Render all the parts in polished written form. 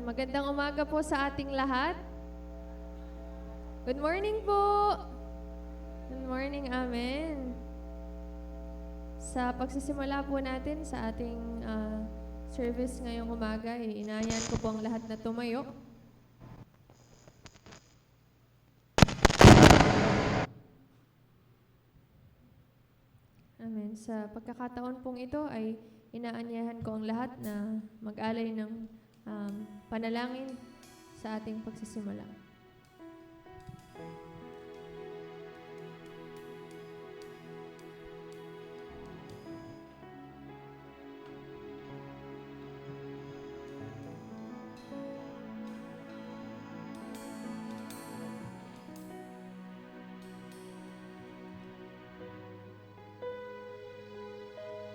Magandang umaga po sa ating lahat. Good morning po. Good morning, amen. Sa pagsisimula po natin sa ating service ngayong umaga, inaanyahan ko po ang lahat na tumayo. Amen. Sa pagkakataon pong ito ay inaanyahan ko ang lahat na mag-alay ng panalangin sa ating pagsisimula.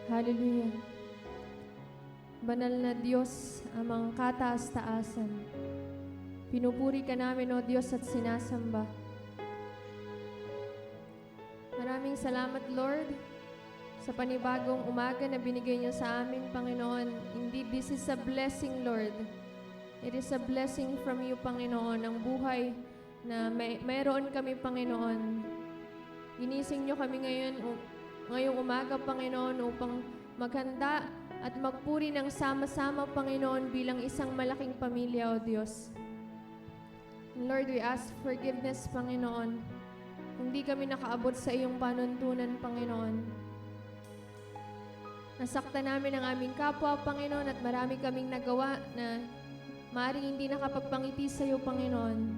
Hallelujah. Banal na Diyos, amang kataas-taasan. Pinupuri ka namin, O Diyos, at sinasamba. Maraming salamat, Lord, sa panibagong umaga na binigay niyo sa amin, Panginoon. Indeed, this is a blessing, Lord. It is a blessing from you, Panginoon, ang buhay na mayroon kami, Panginoon. Ginising niyo kami ngayong umaga, Panginoon, upang maghanda at magpuri ng sama-sama, Panginoon, bilang isang malaking pamilya, O Diyos. Lord, we ask forgiveness, Panginoon. Hindi kami nakaabot sa iyong panuntunan, Panginoon. Nasaktan namin ang aming kapwa, Panginoon, at marami kaming nagawa na maaaring hindi nakapagpangiti sa iyo, Panginoon.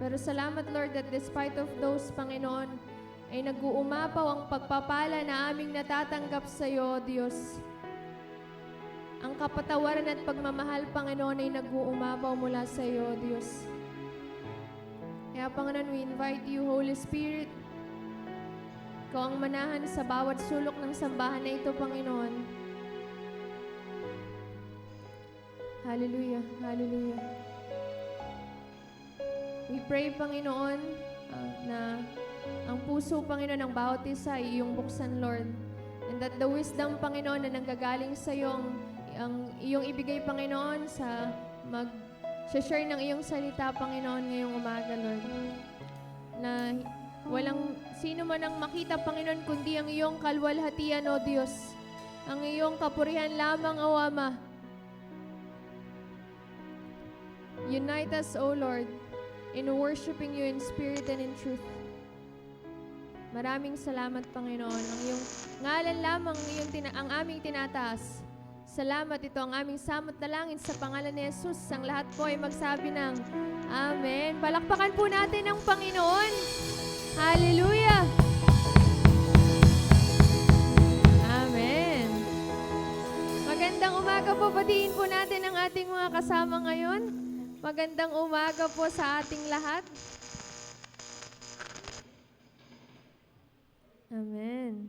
Pero salamat, Lord, that despite of those, Panginoon, ay nag-uumapaw ang pagpapala na aming natatanggap sa iyo, Diyos. Ang kapatawaran at pagmamahal, Panginoon, ay nag-uumapaw mula sa iyo, Diyos. Kaya, Panginoon, we invite you, Holy Spirit. Ikaw ang manahan sa bawat sulok ng sambahan na ito, Panginoon. Hallelujah, hallelujah. We pray, Panginoon, na ang puso, Panginoon, ng bawat isa ay iyong buksan, Lord. And that the wisdom, Panginoon, na nanggagaling sa iyo, ang iyong ibigay, Panginoon, sa mag-share ng iyong salita, Panginoon, ngayong umaga, Lord. Na walang sino man ang makita, Panginoon, kundi ang iyong kalwalhatian, O Diyos. Ang iyong kapurihan lamang, O Ama. Unite us, O Lord, in worshiping you in spirit and in truth. Maraming salamat, Panginoon. Ang iyong ngalan lamang ang aming tinataas. Salamat, ito ang aming samot na langin sa pangalan ni Jesus. Ang lahat po ay magsabi ng Amen. Palakpakan po natin ang Panginoon. Hallelujah! Amen. Magandang umaga po. Batiin po natin ang ating mga kasama ngayon. Magandang umaga po sa ating lahat. Amen.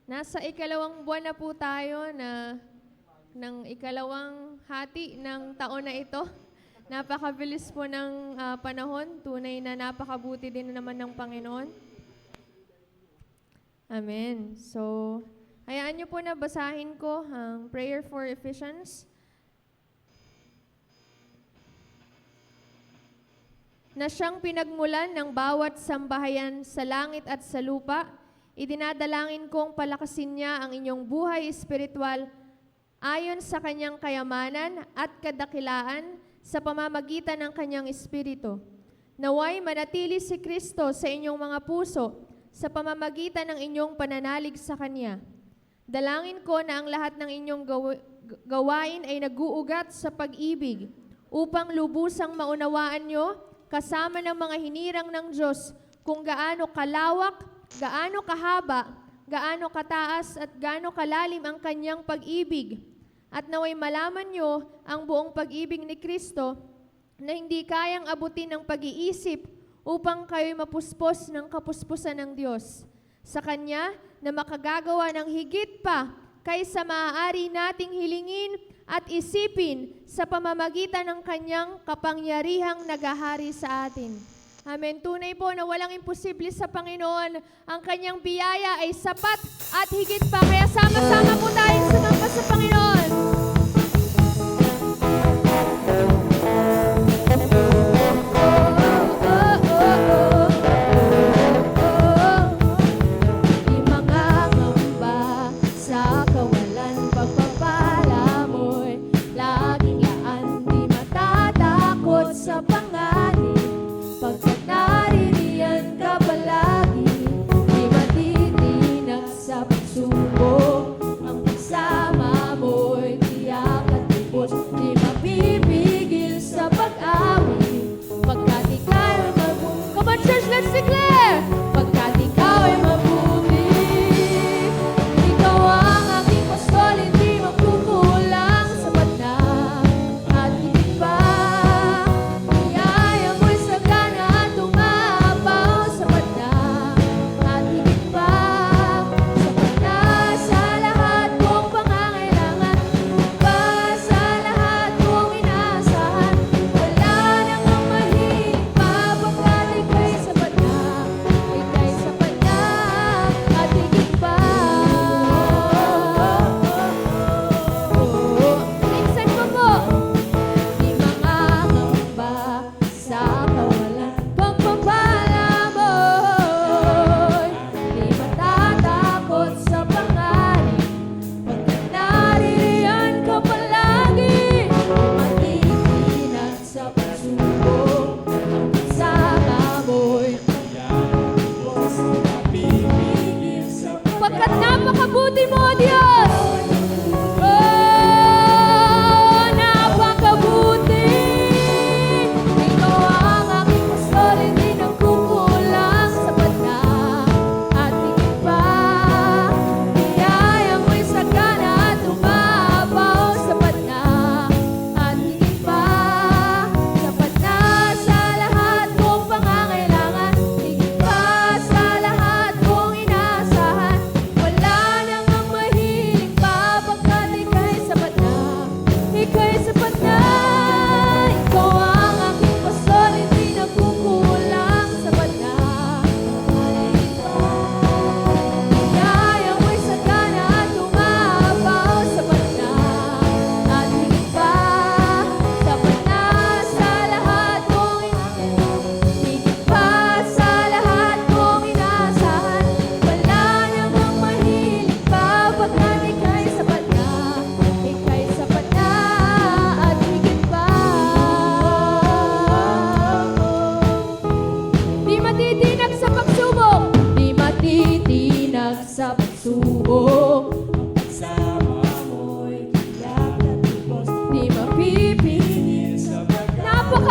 Nasa ikalawang buwan na po tayo ng ikalawang hati ng taon na ito. Napakabilis po ng panahon. Tunay na napakabuti din naman ng Panginoon. Amen. So, hayaan niyo po na basahin ko ang prayer for Ephesians. Na siyang pinagmulan ng bawat sambahayan sa langit at sa lupa, idinadalangin kong palakasin niya ang inyong buhay espiritual ayon sa kanyang kayamanan at kadakilaan sa pamamagitan ng kanyang espiritu. Naway manatili si Kristo sa inyong mga puso sa pamamagitan ng inyong pananalig sa Kanya. Dalangin ko na ang lahat ng inyong gawain ay nag-uugat sa pag-ibig upang lubusang maunawaan nyo kasama ng mga hinirang ng Diyos kung gaano kalawak, gaano kahaba, gaano kataas at gaano kalalim ang kanyang pag-ibig. At naway malaman nyo ang buong pag-ibig ni Kristo na hindi kayang abutin ng pag-iisip upang kayo'y mapuspos ng kapuspusan ng Diyos. Sa Kanya na makagagawa ng higit pa kaysa maaari nating hilingin at isipin sa pamamagitan ng kanyang kapangyarihang naghahari sa atin. Amen. Tunay po na walang imposible sa Panginoon. Ang kanyang biyaya ay sapat at higit pa. Kaya sama-sama po tayong sumamba sa Panginoon.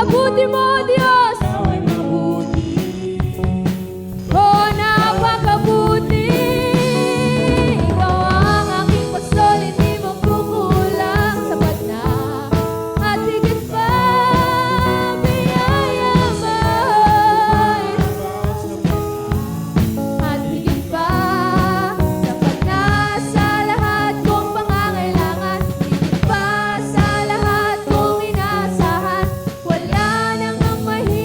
napakabuti mo, Diyos. Oh, napakabuti. Ikaw ang aking pastol, hindi magkukulang. Sapat na at higit pa, biyaya mo'y at higit pa. Sapat na sa lahat kong pangangailangan, higit pa sa lahat kong inaasahan. Wala nang ang mahirap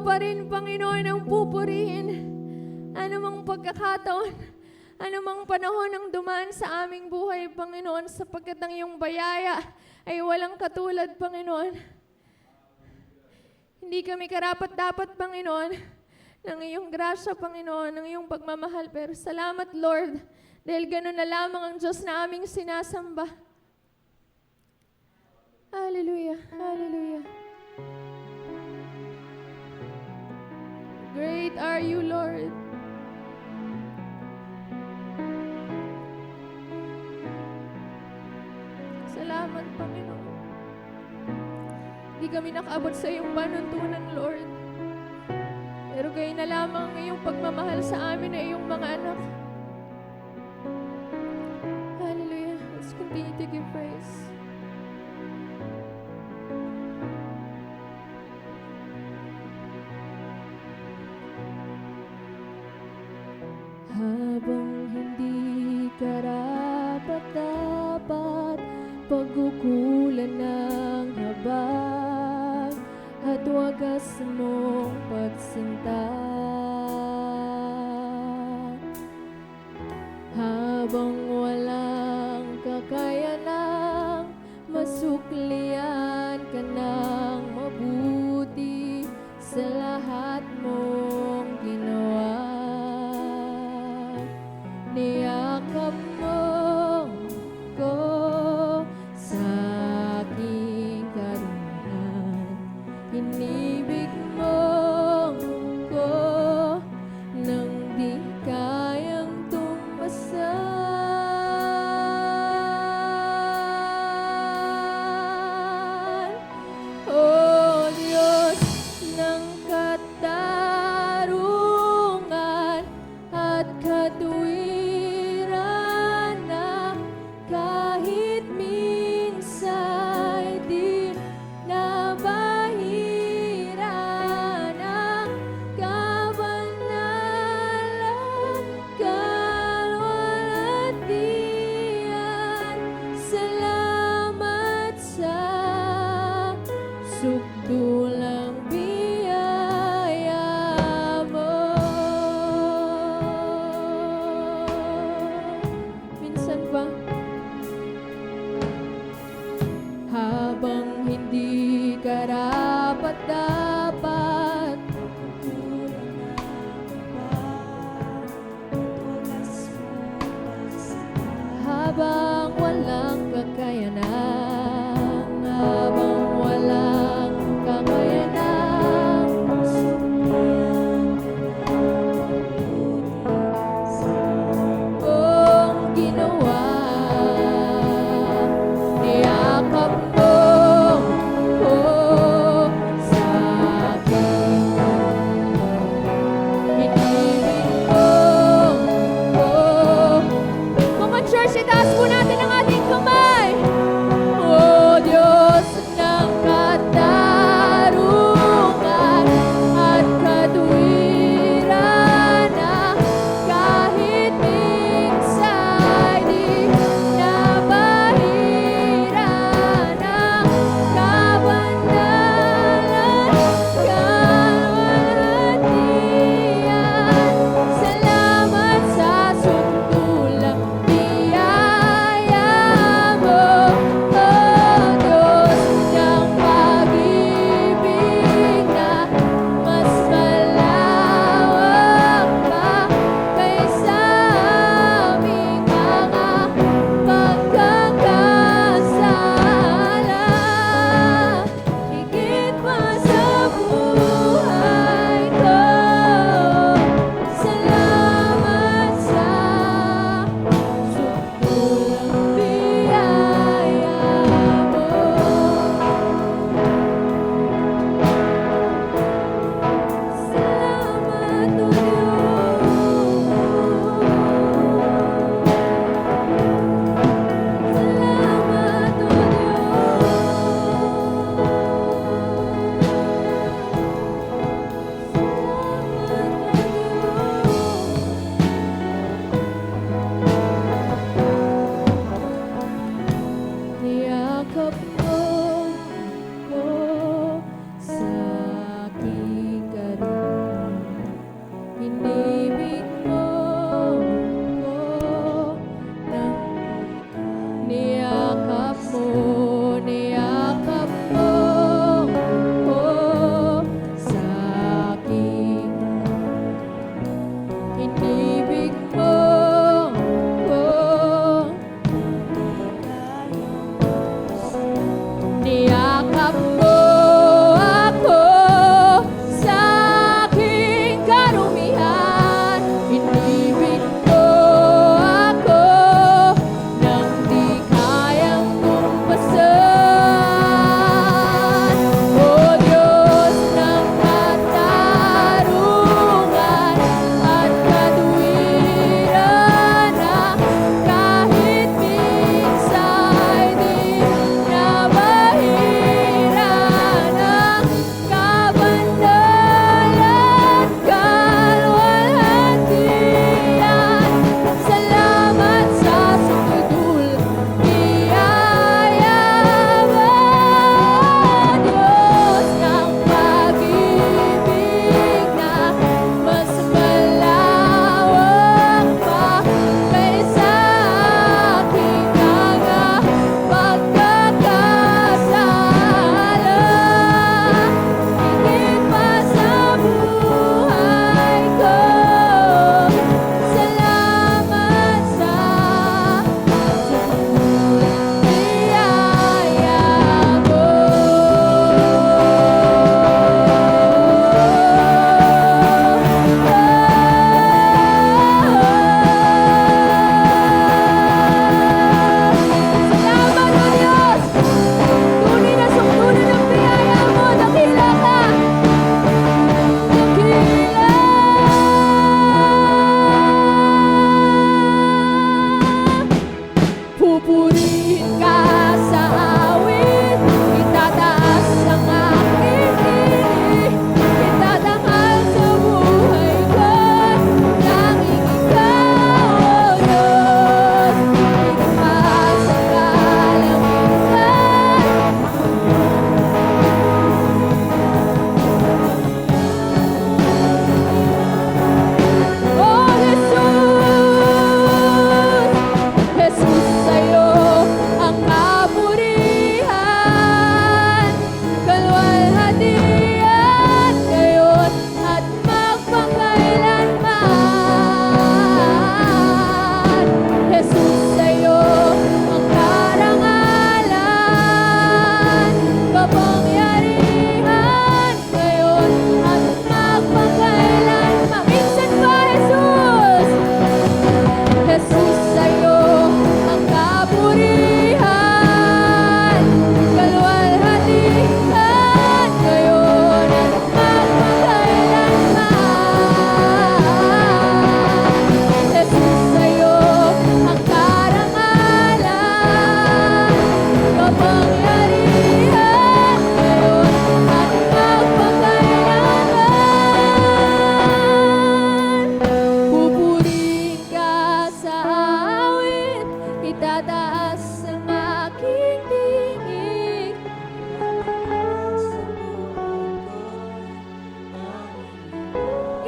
pa rin, Panginoon, ang pupurihin. Anumang pagkakataon, anumang panahon ang dumaan sa aming buhay, Panginoon, sapagkat ang iyong bayaya ay walang katulad, Panginoon. Hindi kami karapat-dapat, Panginoon, ng iyong grasya, Panginoon, ng iyong pagmamahal. Pero salamat, Lord, dahil gano'n na lamang ang Diyos na aming sinasamba. Hallelujah, hallelujah. Great are you, Lord. Salamat, Panginoon. Hindi kami nakaabot sa iyong panuntunan, Lord. Pero gayon na lamang ang iyong pagmamahal sa amin na iyong mga anak. Hallelujah. Let's continue to give praise. Habang hindi karapat-dapat, pagkukulan ng habag at wagas mong pagsinta. Habang walang kakayanang masuklian ka ng mabuti sa lahat mong ginawa. Niyakap mo ko sa aking karuhan. Inibig mo ko nang di kayang tumasan. O Diyos ng katarungan at katuwiran na kahit minsa'y di nabahira ng kabanalan, kalwalhatian. Salamat sa sukdulang biyaya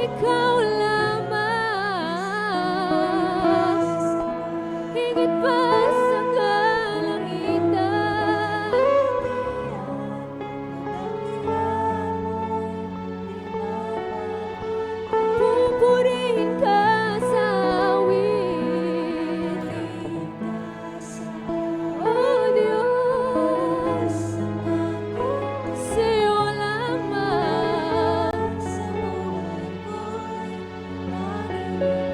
ikaw lamang, higit pa sa kalangitan. Pupurihin ka sa awit, oh Diyos, sa'yo lamang,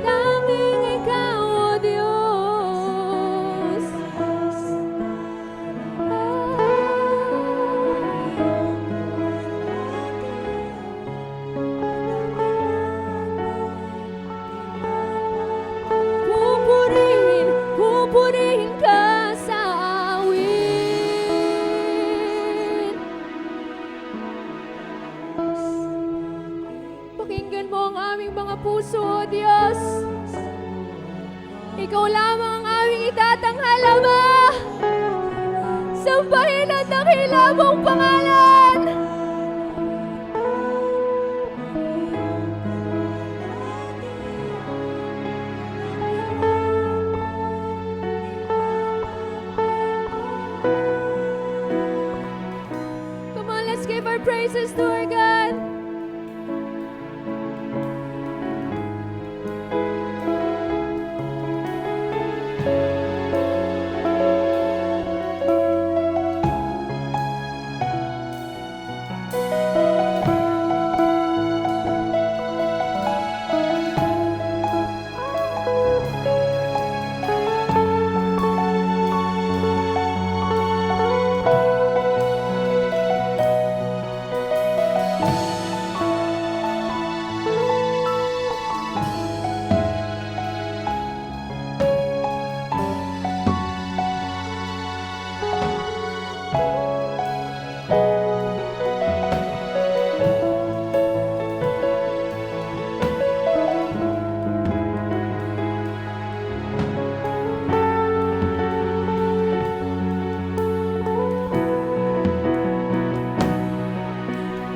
tanging ikaw, oh Diyos. Pupurihin ka sa awit. Pakinggan mo ang aming mga puso, O Diyos. Ikaw lamang ang aming itatanghal, Ama. Sambahin at dakila mong pangalan. Come on, let's give our praises to our God.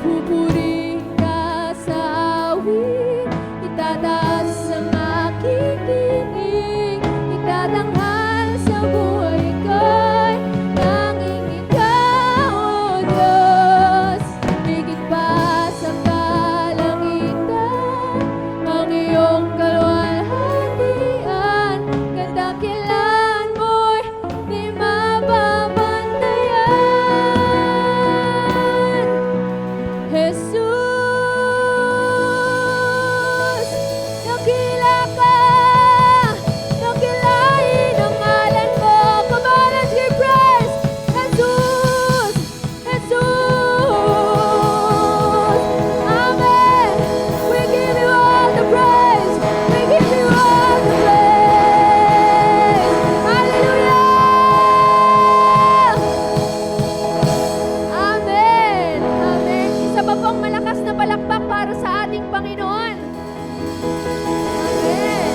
Pupurihin ka sa awit, itataas ang aking tinig, itatanghal sa buhay ko'y tanging ikaw, O Diyos. Higit pa sa kalangitan, ang iyong kaluwalhatian, kadakilaan mo'y di mababantayan. Jesus, dakila ka, dakilain ang ngalan mo. Come on, let's give praise. Jesus, Jesus, Amen. We give you all the praise. We give you all the praise. Hallelujah. Amen. Amen. Isa pa pong malakas na palakpak para sa ating Panginoon. Amen.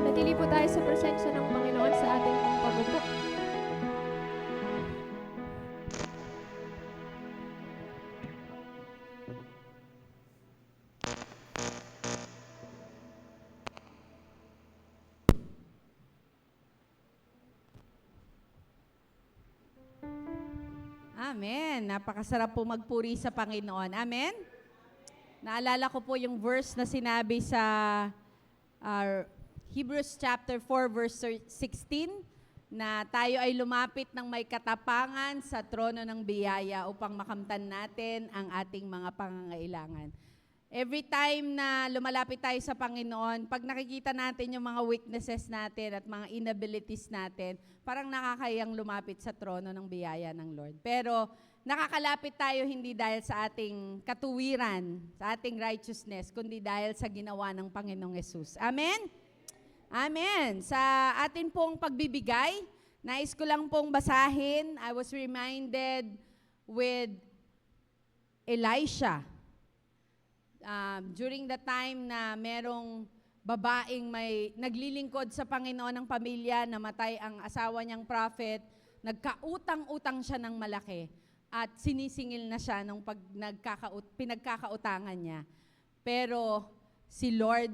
Natili po tayo sa presensya ng Panginoon sa ating pong pag-upo. Amen. Napakasarap po magpuri sa Panginoon. Amen? Naalala ko po yung verse na sinabi sa Hebrews chapter 4 verse 16 na tayo ay lumapit ng may katapangan sa trono ng biyaya upang makamtan natin ang ating mga pangangailangan. Every time na lumalapit tayo sa Panginoon, pag nakikita natin yung mga weaknesses natin at mga inabilities natin, parang nakakayang lumapit sa trono ng biyaya ng Lord. Pero nakakalapit tayo hindi dahil sa ating katuwiran, sa ating righteousness, kundi dahil sa ginawa ng Panginoong Yesus. Amen? Amen. Sa atin pong pagbibigay, nais ko lang pong basahin. I was reminded with Elisha. During the time na merong babaeng may naglilingkod sa Panginoon ng pamilya, namatay ang asawa niyang prophet, nagkautang-utang siya ng malaki at sinisingil na siya nung pinagkakautangan niya. Pero si Lord,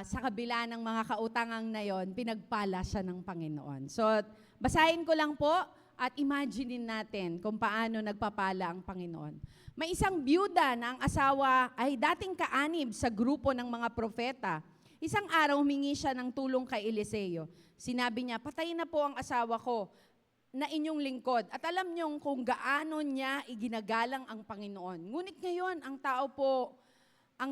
sa kabila ng mga kautangang na yon, pinagpala siya ng Panginoon. So, basahin ko lang po at imaginein natin kung paano nagpapala ang Panginoon. May isang byuda na ang asawa ay dating kaanib sa grupo ng mga propeta. Isang araw humingi siya ng tulong kay Eliseo. Sinabi niya, patayin na po ang asawa ko na inyong lingkod. At alam niyong kung gaano niya iginagalang ang Panginoon. Ngunit ngayon, ang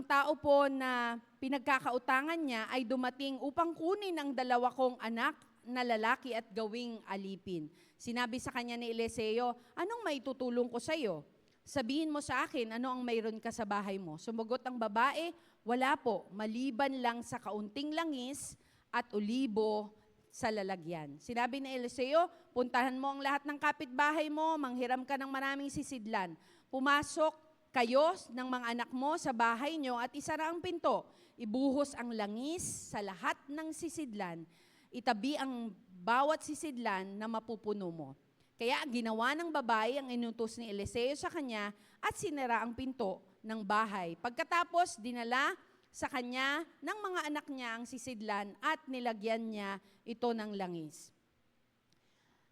tao po na pinagkakautangan niya ay dumating upang kunin ang 2 kong anak na lalaki at gawing alipin. Sinabi sa kanya ni Eliseo, anong maitutulong ko sa iyo? Sabihin mo sa akin, ano ang mayroon ka sa bahay mo? Sumagot ang babae, wala po, maliban lang sa kaunting langis at olibo sa lalagyan. Sinabi ni Eliseo, puntahan mo ang lahat ng kapitbahay mo, manghiram ka ng maraming sisidlan. Pumasok kayo ng mga anak mo sa bahay nyo at isara ang pinto. Ibuhos ang langis sa lahat ng sisidlan. Itabi ang bawat sisidlan na mapupuno mo. Kaya ginawa ng babae ang inutos ni Eliseo sa kanya at sinara ang pinto ng bahay. Pagkatapos, dinala sa kanya ng mga anak niya ang sisidlan at nilagyan niya ito ng langis.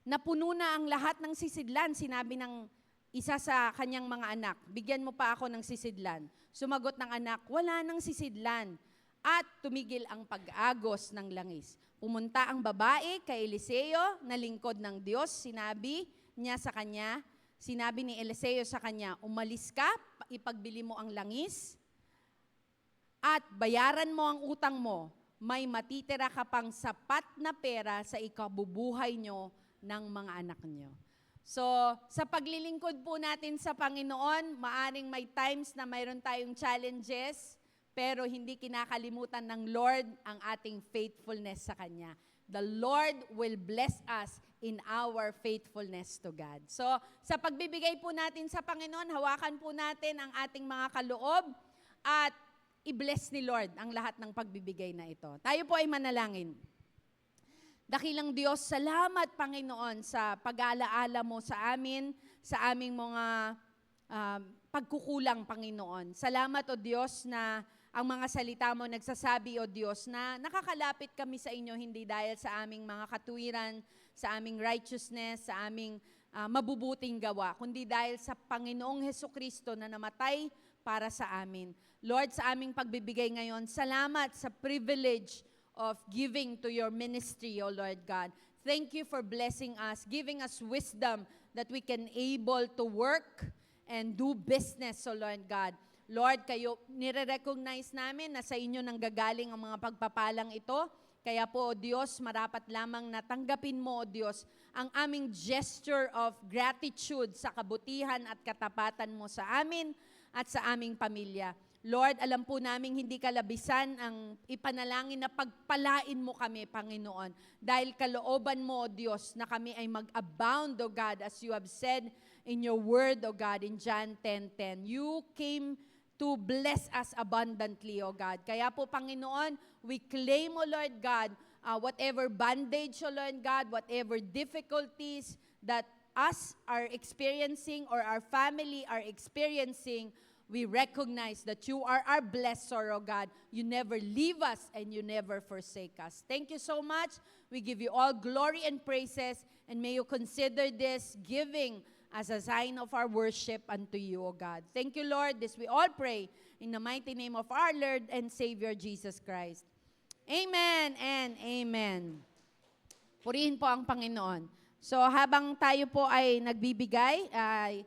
Napuno na ang lahat ng sisidlan, sinabi ng isa sa kanyang mga anak, bigyan mo pa ako ng sisidlan. Sumagot ng anak, wala ng sisidlan. At tumigil ang pag-agos ng langis. Pumunta ang babae kay Eliseo na lingkod ng Diyos. Sinabi ni Eliseo sa kanya, umalis ka, ipagbili mo ang langis, at bayaran mo ang utang mo. May matitira ka pang sapat na pera sa ikabubuhay nyo ng mga anak nyo. So, sa paglilingkod po natin sa Panginoon, maaring may times na mayroon tayong challenges, pero hindi kinakalimutan ng Lord ang ating faithfulness sa Kanya. The Lord will bless us in our faithfulness to God. So, sa pagbibigay po natin sa Panginoon, hawakan po natin ang ating mga kaloob at i-bless ni Lord ang lahat ng pagbibigay na ito. Tayo po ay manalangin. Dakilang Diyos, salamat Panginoon sa pag-aalaala mo sa amin, sa aming mga pagkukulang Panginoon. Salamat o Diyos na ang mga salita mo nagsasabi o Diyos na nakakalapit kami sa inyo hindi dahil sa aming mga katuwiran, sa aming righteousness, sa aming mabubuting gawa, kundi dahil sa Panginoong Hesukristo na namatay para sa amin. Lord, sa aming pagbibigay ngayon, salamat sa privilege of giving to your ministry, O Lord God. Thank you for blessing us, giving us wisdom that we can able to work and do business, O Lord God. Lord, kayo, nire-recognize namin na sa inyo nanggagaling ang mga pagpapalang ito. Kaya po, O Diyos, marapat lamang natanggapin mo, O Diyos, ang aming gesture of gratitude sa kabutihan at katapatan mo sa amin at sa aming pamilya. Lord, alam po namin hindi kalabisan ang ipanalangin na pagpalain mo kami, Panginoon. Dahil kalooban mo, O Diyos, na kami ay mag-abound, O God, as you have said in your word, O God, in John 10:10. You came to bless us abundantly, O God. Kaya po, Panginoon, we claim, O Lord God, whatever bandage, O Lord God, whatever difficulties that us are experiencing or our family are experiencing, we recognize that you are our blessor, O God. You never leave us and you never forsake us. Thank you so much. We give you all glory and praises, and may you consider this giving as a sign of our worship unto you, O God. Thank you, Lord. This we all pray in the mighty name of our Lord and Savior, Jesus Christ. Amen and amen. Purihin po ang Panginoon. So, habang tayo po ay nagbibigay, ay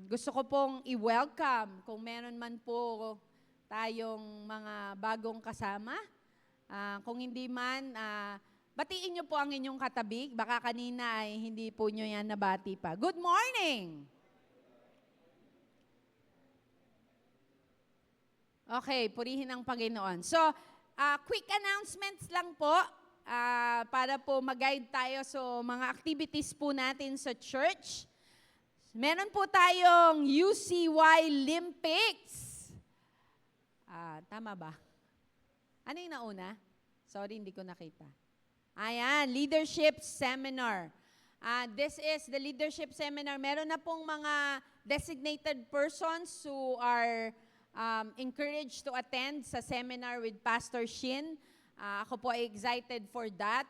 gusto ko pong i-welcome kung meron man po tayong mga bagong kasama. Kung hindi man, batiin niyo po ang inyong katabi. Baka kanina ay hindi po niyo yan nabati pa. Good morning! Okay, purihin ang Panginoon. So, quick announcements lang po para po mag-guide tayo sa mga activities po natin sa church. Meron po tayong UCY Olympics. Tama ba? Ano yung nauna? Sorry, hindi ko nakita. Ayan, leadership seminar. This is the leadership seminar. Meron na pong mga designated persons who are encouraged to attend sa seminar with Pastor Shin. Ako po ay excited for that.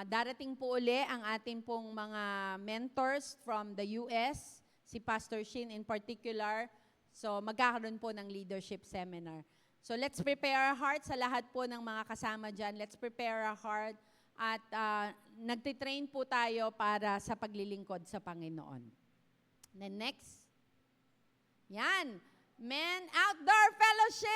Darating po uli ang ating pong mga mentors from the US, si Pastor Shin in particular. So magkakaroon po ng leadership seminar. So let's prepare our hearts sa lahat po ng mga kasama dyan. Let's prepare our heart at nagtitrain po tayo para sa paglilingkod sa Panginoon. Then next. Yan. Men Outdoor Fellowship!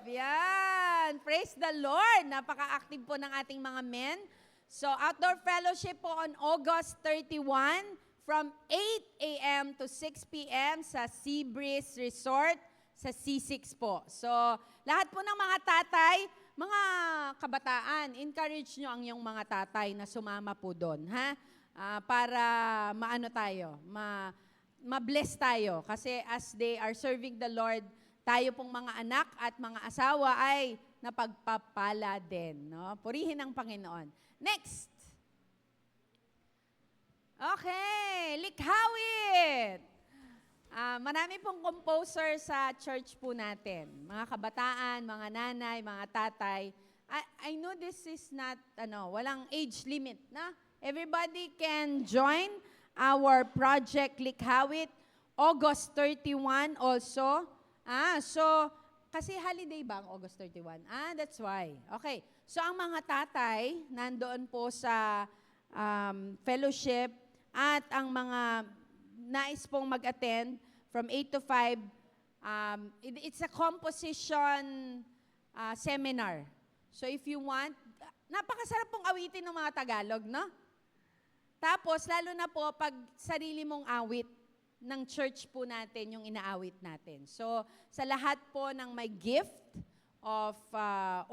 Yan! Praise the Lord! Napaka-active po ng ating mga men. So, Outdoor Fellowship po on August 31 from 8 a.m. to 6 p.m. sa Sea Breeze Resort sa C6 po. So, lahat po ng mga tatay, mga kabataan, encourage nyo ang iyong mga tatay na sumama po doon, ha? Para maano tayo, ma-bless tayo. Kasi as they are serving the Lord, tayo pong mga anak at mga asawa ay napagpapala din. No? Purihin ang Panginoon. Next. Okay, likhawit. Marami pong composer sa church po natin. Mga kabataan, mga nanay, mga tatay. I know this is not, walang age limit, na? Everybody can join our project Likhawit, August 31 also. So, kasi holiday ba ang August 31? That's why. Okay. So, ang mga tatay, nandoon po sa fellowship at ang mga nais pong mag-attend from 8 to 5, it's a composition seminar. So, if you want, napakasarap pong awitin ng mga Tagalog, no? Tapos, lalo na po, pag sarili mong awit ng church po natin, yung inaawit natin. So, sa lahat po ng may gift of,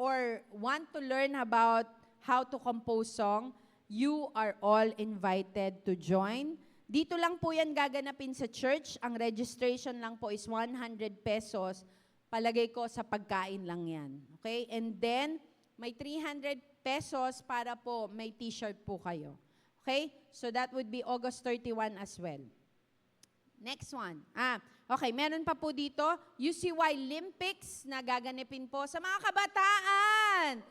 or want to learn about how to compose song, you are all invited to join. Dito lang po yan gaganapin sa church. Ang registration lang po is 100 pesos. Palagay ko sa pagkain lang yan. Okay? And then, may 300 pesos para po may t-shirt po kayo. Okay? So that would be August 31 as well. Next one. Okay, meron pa po dito, UCY Olympics na gaganapin po sa mga kabataan.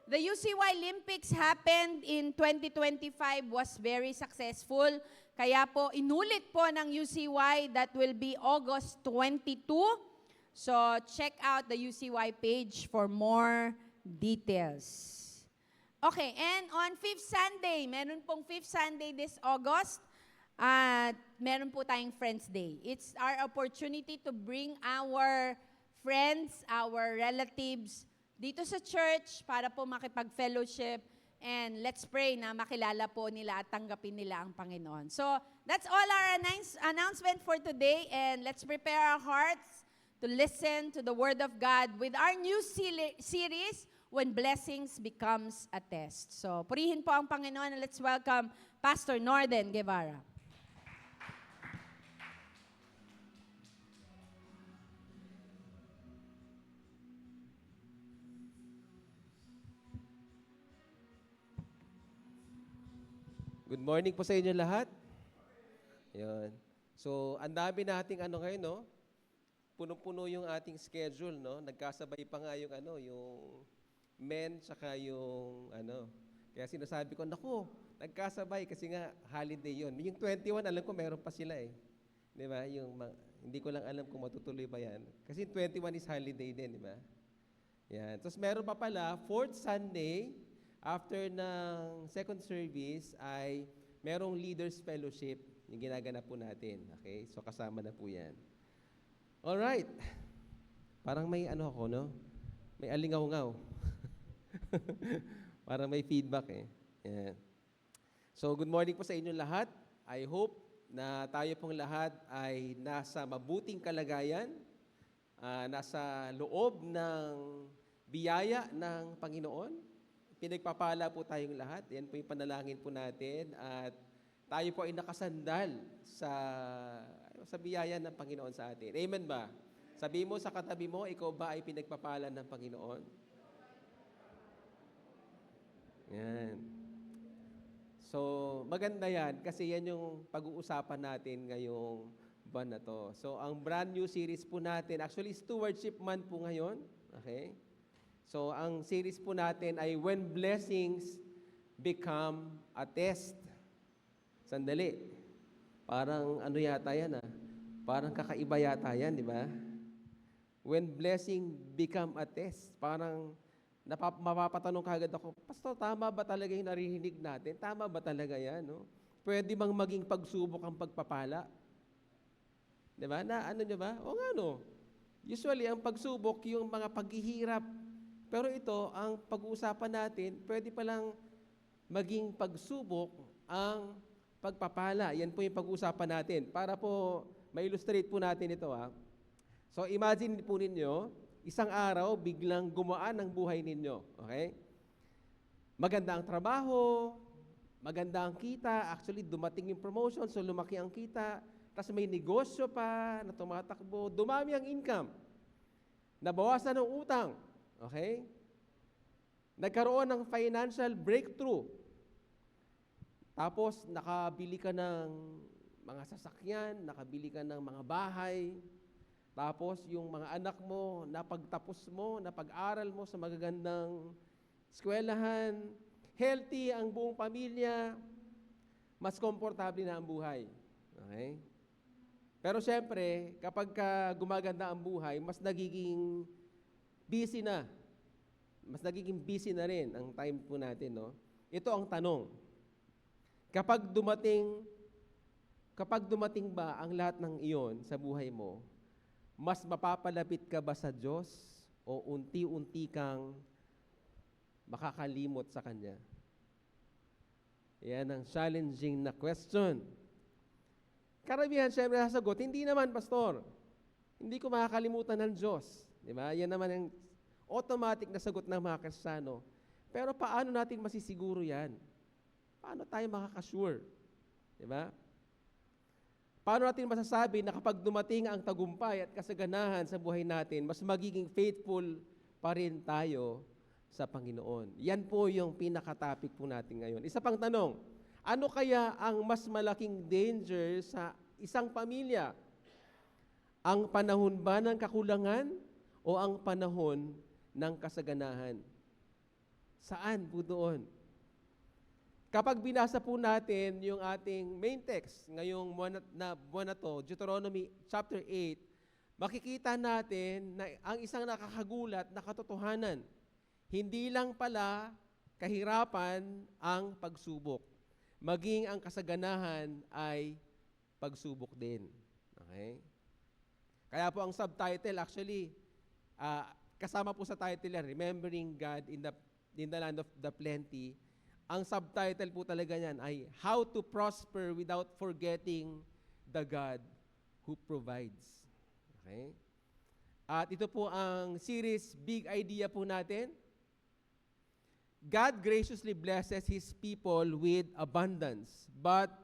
The UCY Olympics happened in 2025, was very successful. Kaya po, inulit po ng UCY, that will be August 22. So, check out the UCY page for more details. Okay, and on 5th Sunday, meron pong 5th Sunday this August, at meron po tayong Friends Day. It's our opportunity to bring our friends, our relatives dito sa church para po makipag-fellowship, and let's pray na makilala po nila at tanggapin nila ang Panginoon. So, that's all our announcement for today, and let's prepare our hearts to listen to the Word of God with our new series, When Blessings Becomes a Test. So, purihin po ang Panginoon, and let's welcome Pastor Norden Guevara. Good morning po sa inyo lahat. Ayun. So, ang dami nating ngayon, no? Punong-puno yung ating schedule, no? Nagkasabay pa nga yung yung men tsaka yung Kaya sinasabi ko, naku, nagkasabay kasi nga holiday yun. Yung 21, alam ko meron pa sila eh. Di ba? Hindi ko lang alam kung matutuloy ba yan. Kasi 21 is holiday din, di ba? Yan. Tapos meron pa pala, 4th Sunday, after ng second service, ay merong Leaders Fellowship, yung ginaganap po natin. Okay? So kasama na po yan. Alright. Parang may ako, no? May alingaw-ngaw. Parang may feedback eh. Yan. So good morning po sa inyo lahat. I hope na tayo pong lahat ay nasa mabuting kalagayan, nasa loob ng biyaya ng Panginoon. Pinagpapala po tayong lahat. Yan po yung panalangin po natin. At tayo po ay nakasandal sa biyaya ng Panginoon sa atin. Amen ba? Sabi mo sa katabi mo, ikaw ba ay pinagpapala ng Panginoon? Yan. So, maganda yan kasi yan yung pag-uusapan natin ngayong buwan na to. So, ang brand new series po natin, actually Stewardship Month po ngayon. Okay? So, ang series po natin ay When Blessings Become a Test. Sandali. Parang ano yata yan Parang kakaiba yata yan, di ba? When blessing become a test. Parang mapapatanong kagad ako, Pastor, tama ba talaga yung naririnig natin? Tama ba talaga yan? No? Pwede bang maging pagsubok ang pagpapala? Di ba? Na ano nyo ba? O nga no. Usually, ang pagsubok, yung mga paghihirap. Pero ito, ang pag-uusapan natin, pwede palang maging pagsubok ang pagpapala. Yan po yung pag-uusapan natin. Para po, ma-illustrate po natin ito. So, imagine po ninyo, isang araw, biglang gumaan ang buhay ninyo. Okay? Maganda ang trabaho, maganda ang kita. Actually, dumating yung promotion, so lumaki ang kita. Tapos may negosyo pa na tumatakbo. Dumami ang income. Nabawasan ang utang. Okay? Nagkaroon ng financial breakthrough. Tapos, nakabili ka ng mga sasakyan, nakabili ka ng mga bahay. Tapos, yung mga anak mo, napagtapos mo, napag-aral mo sa magagandang eskwelahan. Healthy ang buong pamilya. Mas komportable na ang buhay. Okay? Pero siyempre, kapag gumaganda ang buhay, mas nagiging busy na. Mas nagiging busy na rin ang time po natin, no? Ito ang tanong. Kapag dumating ba ang lahat ng iyon sa buhay mo, mas mapapalapit ka ba sa Diyos o unti-unti kang makakalimot sa Kanya? Yan ang challenging na question. Karamihan, siyempre, sasagot, hindi naman, Pastor. Hindi ko makakalimutan ng Diyos. Di ba? Yan naman ang automatic na sagot ng mga Kristiyano. Pero paano natin masisiguro yan? Paano tayo makakasure? Di ba? Paano natin masasabi na kapag dumating ang tagumpay at kasaganahan sa buhay natin, mas magiging faithful pa rin tayo sa Panginoon? Yan po yung pinaka-topic po natin ngayon. Isa pang tanong, ano kaya ang mas malaking danger sa isang pamilya? Ang panahon ba ng kakulangan o ang panahon ng kasaganahan? Saan po doon? Kapag binasa po natin yung ating main text ngayong buwan na to, Deuteronomy chapter 8, makikita natin na ang isang nakakagulat na katotohanan, hindi lang pala kahirapan ang pagsubok, maging ang kasaganahan ay pagsubok din. Okay? Kaya po ang subtitle actually, kasama po sa title yan, Remembering God in the Land of the Plenty. Ang subtitle po talaga niyan ay How to Prosper Without Forgetting the God Who Provides. Okay? At ito po ang series, big idea po natin. God graciously blesses His people with abundance, but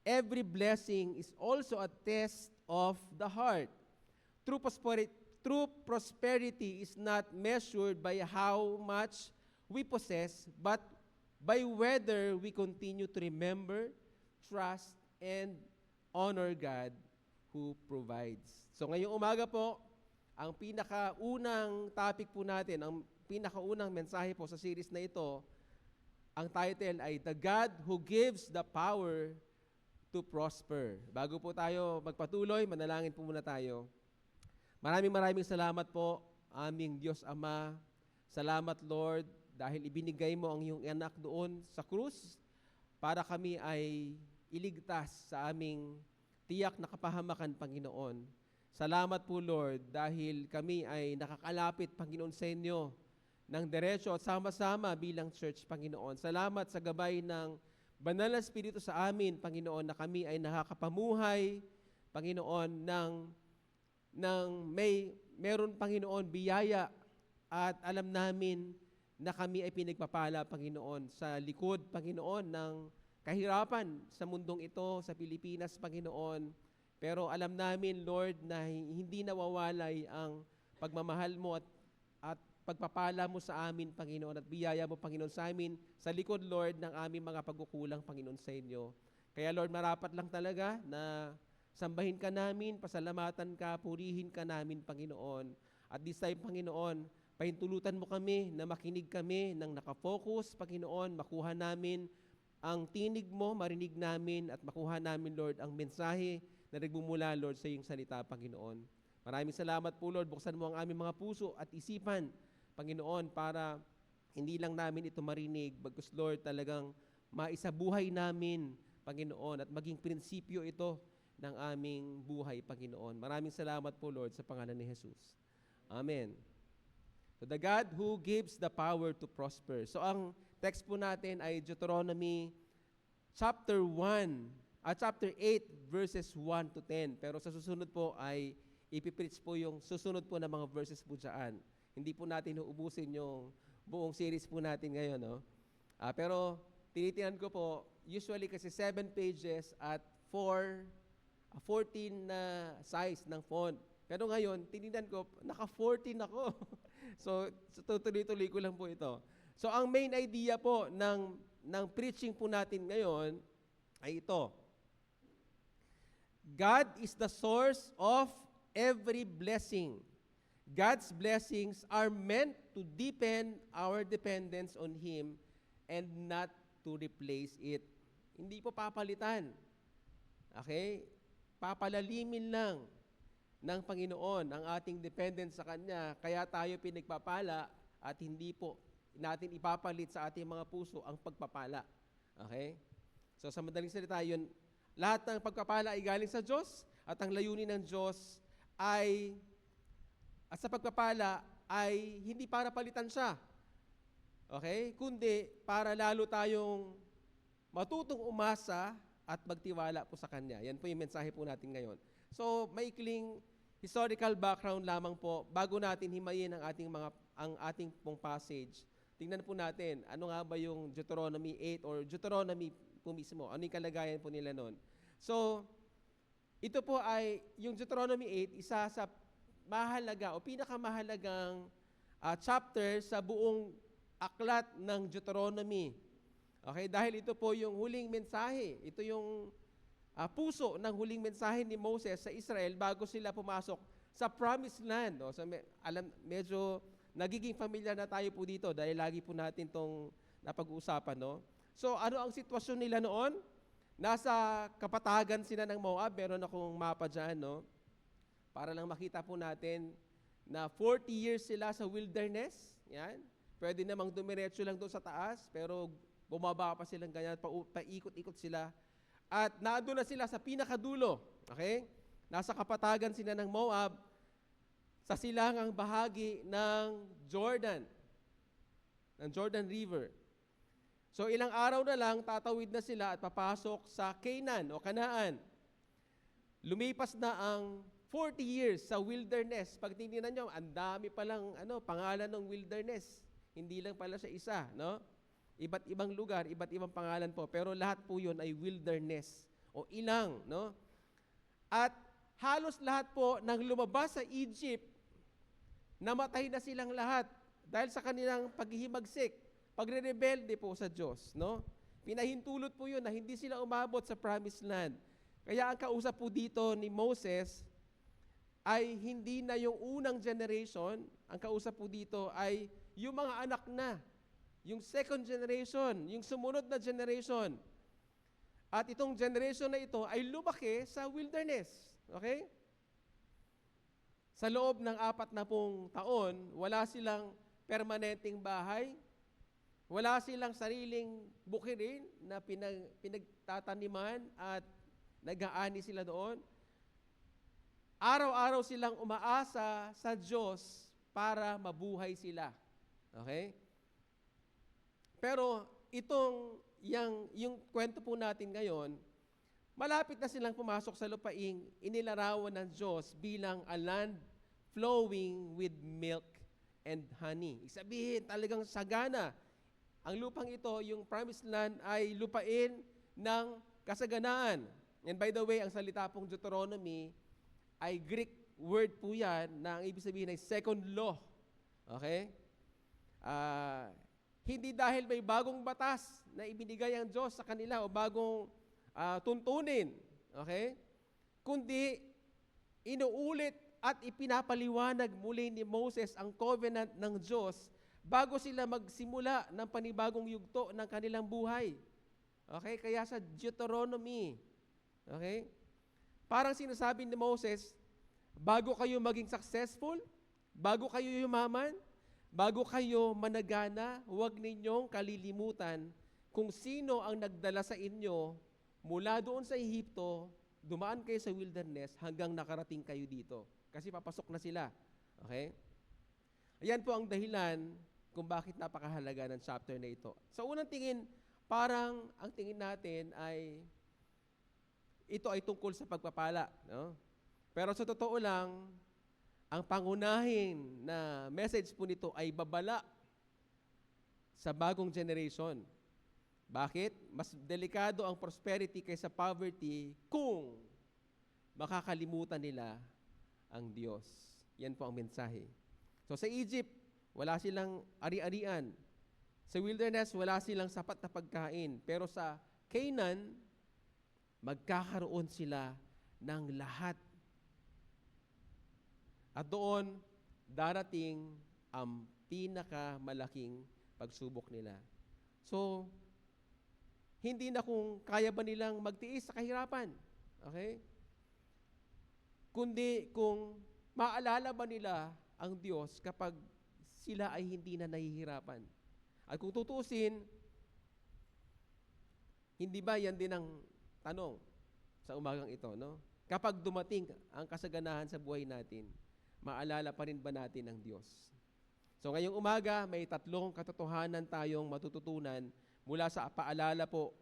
every blessing is also a test of the heart. True prosperity is not measured by how much we possess, but by whether we continue to remember, trust, and honor God who provides. So ngayong umaga po, ang pinakaunang topic po natin, ang pinakaunang mensahe po sa series na ito, ang title ay The God Who Gives the Power to Prosper. Bago po tayo magpatuloy, manalangin po muna tayo. Maraming salamat po, aming Diyos Ama. Salamat, Lord, dahil ibinigay mo ang iyong anak doon sa krus para kami ay iligtas sa aming tiyak na kapahamakan, Panginoon. Salamat po, Lord, dahil kami ay nakakalapit, Panginoon, sa inyo ng diretso at sama-sama bilang church, Panginoon. Salamat sa gabay ng Banal na Espiritu sa amin, Panginoon, na kami ay nakakapamuhay, Panginoon, meron, Panginoon, biyaya at alam namin na kami ay pinagpapala, Panginoon, sa likod, Panginoon, ng kahirapan sa mundong ito, sa Pilipinas, Panginoon. Pero alam namin, Lord, na hindi nawawalay ang pagmamahal mo at pagpapala mo sa amin, Panginoon, at biyaya mo, Panginoon, sa amin, sa likod, Lord, ng aming mga pagkukulang, Panginoon, sa inyo. Kaya, Lord, marapat lang talaga na sambahin ka namin, pasalamatan ka, purihin ka namin, Panginoon. At this time, Panginoon, pahintulutan mo kami na makinig kami ng nakafocus, Panginoon, makuha namin ang tinig mo, marinig namin at makuha namin, Lord, ang mensahe na nagmumula, Lord, sa iyong salita, Panginoon. Maraming salamat po, Lord. Buksan mo ang aming mga puso at isipan, Panginoon, para hindi lang namin ito marinig, bagkus, Lord, talagang maisabuhay namin, Panginoon, at maging prinsipyo ito ng aming buhay, Panginoon. Maraming salamat po, Lord, sa pangalan ni Jesus. Amen. So the God who gives the power to prosper. So ang text po natin ay Deuteronomy chapter 8 verses 1 to 10. Pero sa susunod po ay ipipreach po yung susunod po na mga verses po dyan. Hindi po natin uubusin yung buong series po natin ngayon. No? Pero tinitingnan ko po, usually kasi 7 pages at 14 na size ng font. Pero ngayon, tinignan ko, naka-14 ako. So tutuloy-tuloy ko lang po ito. So ang main idea po ng preaching po natin ngayon ay ito. God is the source of every blessing. God's blessings are meant to deepen our dependence on Him and not to replace it. Hindi po papalitan. Okay? Papalalimin lang ng Panginoon ang ating dependence sa Kanya. Kaya tayo pinagpapala at hindi po natin ipapalit sa ating mga puso ang pagpapala. Okay? So sa madaling salita, yun, lahat ng pagpapala ay galing sa Diyos at ang layunin ng Diyos ay, at sa pagpapala ay hindi para palitan siya. Okay? Kundi para lalo tayong matutong umasa at magtiwala po sa Kanya. Yan po yung mensahe po natin ngayon. So, maikling historical background lamang po bago natin himayin ang ating pong passage. Tingnan po natin, ano nga ba yung Deuteronomy 8 or Deuteronomy po mismo? Ano yung kalagayan po nila noon? So, ito po ay, yung Deuteronomy 8, isa sa mahalaga o pinakamahalagang chapter sa buong aklat ng Deuteronomy. Okay, dahil ito po yung huling mensahe. Ito yung puso ng huling mensahe ni Moses sa Israel bago sila pumasok sa Promised Land. O, so, medyo nagiging familiar na tayo po dito dahil lagi po natin itong napag-uusapan. No? So ano ang sitwasyon nila noon? Nasa kapatagan sila ng Moab. Meron akong mapa dyan. No? Para lang makita po natin na 40 years sila sa wilderness. Yan. Pwede namang dumiretso lang doon sa taas, pero bumaba pa silang ganyan, paikot-ikot sila. At naandun na sila sa pinakadulo. Okay? Nasa kapatagan sila ng Moab, sa silangang bahagi ng Jordan River. So ilang araw na lang, tatawid na sila at papasok sa Canaan o Kanaan. Lumipas na ang 40 years sa wilderness. Pag tingnan nyo, ang dami palang pangalan ng wilderness. Hindi lang pala siya isa, no? Iba't ibang lugar, iba't ibang pangalan po. Pero lahat po yun ay wilderness o ilang, no? At halos lahat po nang lumabas sa Egypt, namatay na silang lahat dahil sa kanilang paghihimagsik, pagre-rebelde po sa Diyos, no? Pinahintulot po yun na hindi sila umabot sa Promised Land. Kaya ang kausap po dito ni Moses ay hindi na yung unang generation, ang kausap po dito ay yung mga anak na, yung second generation, yung sumunod na generation. At itong generation na ito ay lumaki sa wilderness. Okay? Sa loob ng 40 taon, wala silang permanenteng bahay, wala silang sariling bukirin na pinagtataniman at nag-aani sila doon. Araw-araw silang umaasa sa Diyos para mabuhay sila. Okay? Pero yung kwento po natin ngayon, malapit na silang pumasok sa lupaing inilarawan ng Diyos bilang a land flowing with milk and honey. Isabihin, talagang sagana. Ang lupang ito, yung Promised Land, ay lupain ng kasaganaan. And by the way, ang salita pong Deuteronomy ay Greek word po yan na ang ibig sabihin ay second law. Okay? Ah, hindi dahil may bagong batas na ibinigay ang Diyos sa kanila o bagong tuntunin, okay? Kundi inuulit at ipinapaliwanag muli ni Moses ang covenant ng Diyos bago sila magsimula ng panibagong yugto ng kanilang buhay. Okay? Kaya sa Deuteronomy, okay? Parang sinasabi ni Moses, bago kayo maging successful, bago kayo yumaman, bago kayo managana, huwag ninyong kalilimutan kung sino ang nagdala sa inyo mula doon sa Ehipto, dumaan kayo sa wilderness hanggang nakarating kayo dito. Kasi papasok na sila. Okay? Ayan po ang dahilan kung bakit napakahalaga ng chapter na ito. Sa unang tingin, parang ang tingin natin ay ito ay tungkol sa pagpapala. No? Pero sa totoo lang, ang pangunahin na message po nito ay babala sa bagong generation. Bakit? Mas delikado ang prosperity kaysa poverty kung makakalimutan nila ang Diyos. Yan po ang mensahe. So sa Egypt, wala silang ari-arian. Sa wilderness, wala silang sapat na pagkain. Pero sa Canaan, magkakaroon sila ng lahat. At doon, darating ang pinakamalaking pagsubok nila. So, hindi na kung kaya ba nilang magtiis sa kahirapan. Okay? Kundi kung maalala ba nila ang Diyos kapag sila ay hindi na nahihirapan. At kung tutusin, hindi ba yan din ang tanong sa umagang ito, no? Kapag dumating ang kasaganahan sa buhay natin, maalala pa rin ba natin ang Diyos? So ngayong umaga, may 3 katotohanan tayong matututunan mula sa paalala po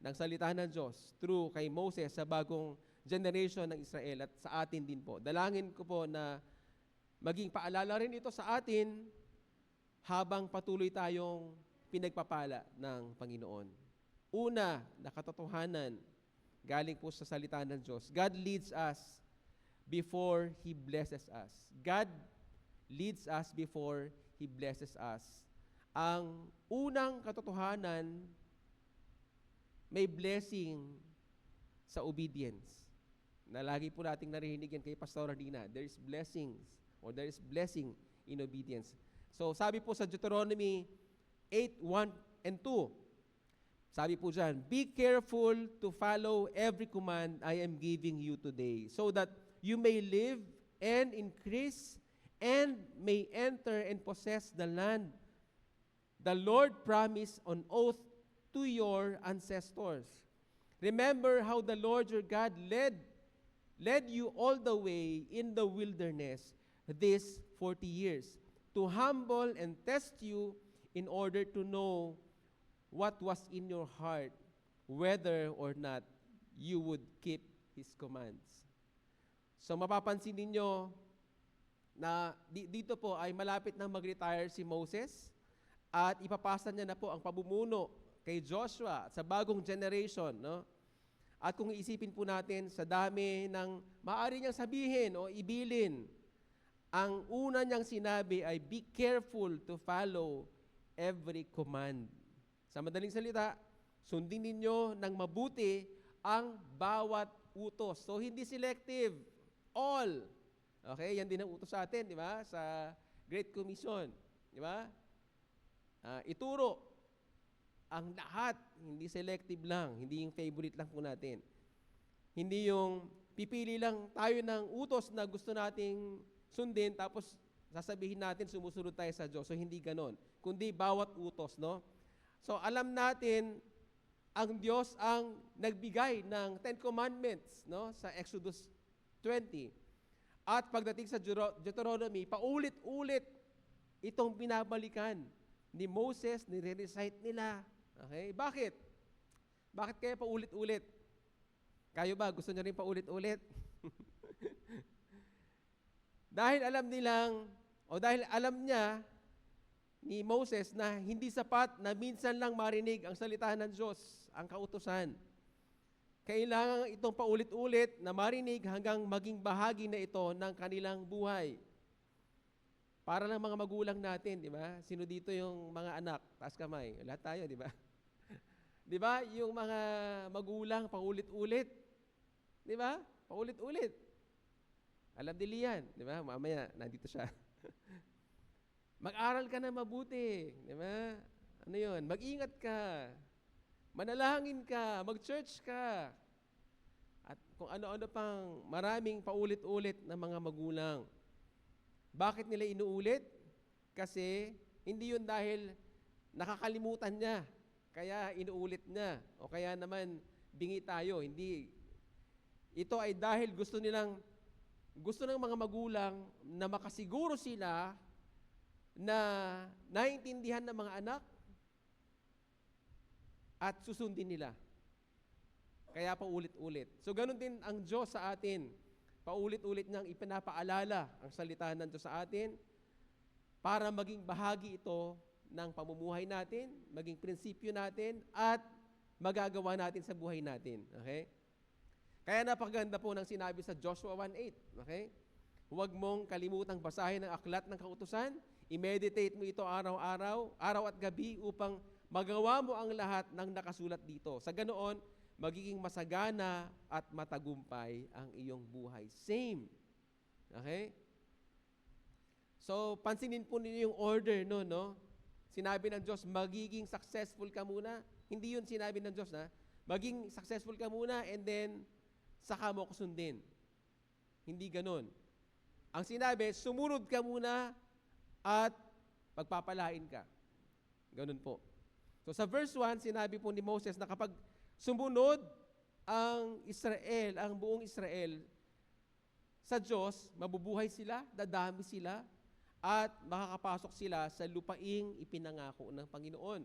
ng salita ng Diyos through kay Moses sa bagong generation ng Israel at sa atin din po. Dalangin ko po na maging paalala rin ito sa atin habang patuloy tayong pinagpapala ng Panginoon. Una na katotohanan, galing po sa salita ng Diyos, God leads us before He blesses us. God leads us before He blesses us. Ang unang katotohanan, may blessing sa obedience. Na lagi po nating narinig yan kay Pastor Dina. There is blessings or there is blessing in obedience. So sabi po sa Deuteronomy 8:1 and 2, sabi po dyan, be careful to follow every command I am giving you today, so that you may live and increase and may enter and possess the land the Lord promised on oath to your ancestors. Remember how the Lord your God led you all the way in the wilderness these 40 years to humble and test you in order to know what was in your heart, whether or not you would keep His commands. So mapapansin ninyo na dito po ay malapit na mag-retire si Moses at ipapasa niya na po ang pamumuno kay Joshua sa bagong generation, no? At kung iisipin po natin sa dami ng maaari niyang sabihin o ibilin, ang una niyang sinabi ay be careful to follow every command. Sa madaling salita, sundin ninyo ng mabuti ang bawat utos. So hindi selective, all. Okay, yan din ang utos sa atin, di ba? Sa Great Commission, di ba? Ituro ang lahat, hindi selective lang, hindi yung favorite lang po natin. Hindi yung pipili lang tayo ng utos na gusto nating sundin, tapos sasabihin natin sumusunod tayo sa Diyos. So hindi ganon. Kundi bawat utos, no? So alam natin, ang Diyos ang nagbigay ng 10 Commandments, no? Sa Exodus 20. At pagdating sa Deuteronomy, paulit-ulit itong binabalikan ni Moses, nire-recite nila. Okay? Bakit? Bakit kaya paulit-ulit? Kayo ba? Gusto nyo rin paulit-ulit? Dahil alam niya ni Moses na hindi sapat na minsan lang marinig ang salita ng Diyos, ang kautusan. Kailangan itong paulit-ulit na marinig hanggang maging bahagi na ito ng kanilang buhay. Para lang mga magulang natin, di ba? Sino dito yung mga anak? Taas kamay. Lahat tayo, di ba? Di ba? Yung mga magulang, paulit-ulit. Di ba? Paulit-ulit. Alam nila yan, di ba? Mamaya, nandito siya. Mag-aral ka na mabuti, di ba? Ano yun? Mag-ingat ka. Manalangin ka. Mag-church ka. At kung ano-ano pang maraming paulit-ulit na mga magulang. Bakit nila inuulit? Kasi hindi yun dahil nakakalimutan niya. Kaya inuulit niya. O kaya naman bingi tayo. Hindi. Ito ay dahil gusto ng mga magulang na makasiguro sila na naiintindihan ng mga anak at susundin nila. Kaya paulit-ulit. So ganun din ang Diyos sa atin. Paulit-ulit niyang ipinapaalala ang salita ng Diyos sa atin para maging bahagi ito ng pamumuhay natin, maging prinsipyo natin, at magagawa natin sa buhay natin. Okay? Kaya napakaganda po ng sinabi sa Joshua 1:8. Okay? Huwag mong kalimutang basahin ang aklat ng kautusan, i-meditate mo ito araw-araw, araw at gabi upang magawa mo ang lahat ng nakasulat dito. Sa ganoon, magiging masagana at matagumpay ang iyong buhay. Same. Okay? So, pansinin po ninyo yung order, no? Sinabi ng Diyos, magiging successful ka muna. Hindi yun sinabi ng Diyos, na maging successful ka muna and then saka mo ko sundin. Hindi ganon. Ang sinabi, sumunod ka muna at pagpapalain ka. Ganon po. So sa verse 1, sinabi po ni Moses na kapag sumunod ang Israel, ang buong Israel sa Diyos, mabubuhay sila, dadami sila, at makakapasok sila sa lupaing ipinangako ng Panginoon.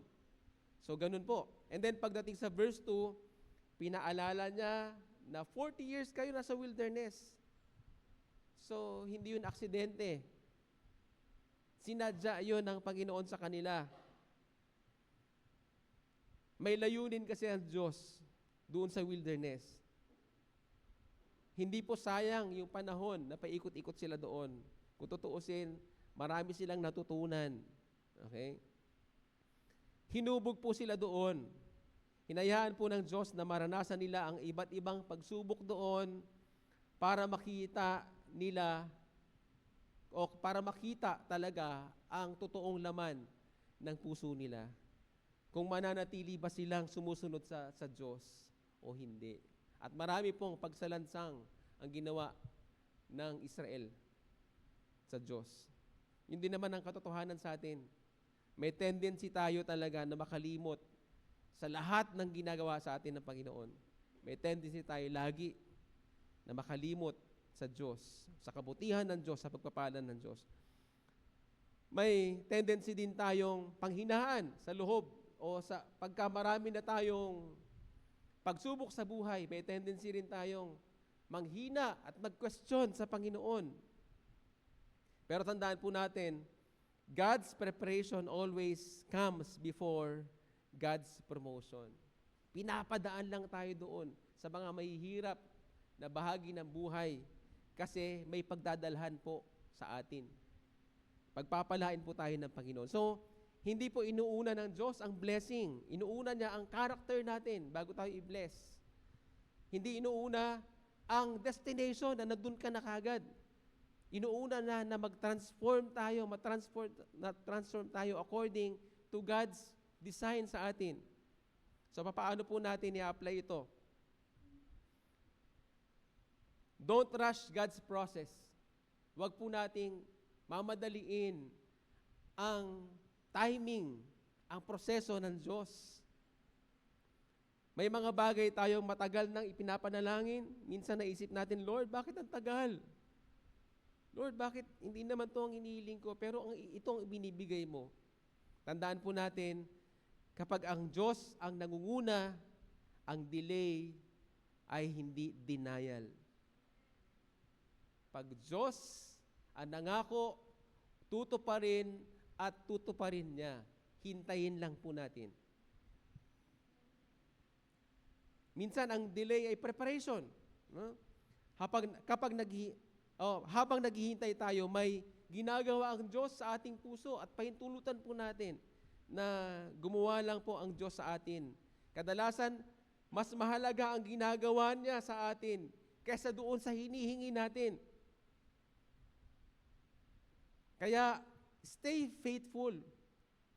So ganun po. And then pagdating sa verse 2, pinaalala niya na 40 years kayo nasa wilderness. So hindi yun aksidente. Sinadya yun ng Panginoon sa kanila. May layunin kasi ang Diyos doon sa wilderness. Hindi po sayang yung panahon na paikot-ikot sila doon. Kung tutuusin, marami silang natutunan. Okay? Hinubog po sila doon. Hinayaan po ng Diyos na maranasan nila ang iba't ibang pagsubok doon para makita nila o para makita talaga ang totoong laman ng puso nila. Kung mananatili ba silang sumusunod sa Diyos o hindi. At marami pong pagsalansang ang ginawa ng Israel sa Diyos. Yun din naman ang katotohanan sa atin. May tendency tayo talaga na makalimot sa lahat ng ginagawa sa atin ng Panginoon. May tendency tayo lagi na makalimot sa Diyos, sa kabutihan ng Diyos, sa pagpapalan ng Diyos. May tendency din tayong panghinaan sa loob o sa pagka marami na tayong pagsubok sa buhay, may tendency rin tayong manghina at mag-question sa Panginoon. Pero tandaan po natin, God's preparation always comes before God's promotion. Pinapadaan lang tayo doon sa mga mahihirap na bahagi ng buhay kasi may pagdadalhan po sa atin. Pagpapalain po tayo ng Panginoon. So, hindi po inuuna ng Diyos ang blessing. Inuuna niya ang character natin bago tayo i-bless. Hindi inuuna ang destination na nandun ka na kagad. Inuuna na mag-transform tayo, transform tayo according to God's design sa atin. So, paano po natin i-apply ito? Don't rush God's process. Huwag po nating mamadaliin ang timing, ang proseso ng Diyos. May mga bagay tayong matagal nang ipinapanalangin. Minsan naisip natin, Lord, bakit ang tagal? Lord, bakit hindi naman ito ang inihiling ko, pero ito ang binibigay mo? Tandaan po natin, kapag ang Diyos ang nangunguna, ang delay ay hindi denial. Pag Diyos ang nangako, tutuparin at tutuparin niya. Hintayin lang po natin. Minsan, ang delay ay preparation. No? Habang naghihintay tayo, may ginagawa ang Diyos sa ating puso at pahintulutan po natin na gumawa lang po ang Diyos sa atin. Kadalasan, mas mahalaga ang ginagawa niya sa atin kaysa doon sa hinihingi natin. Kaya, stay faithful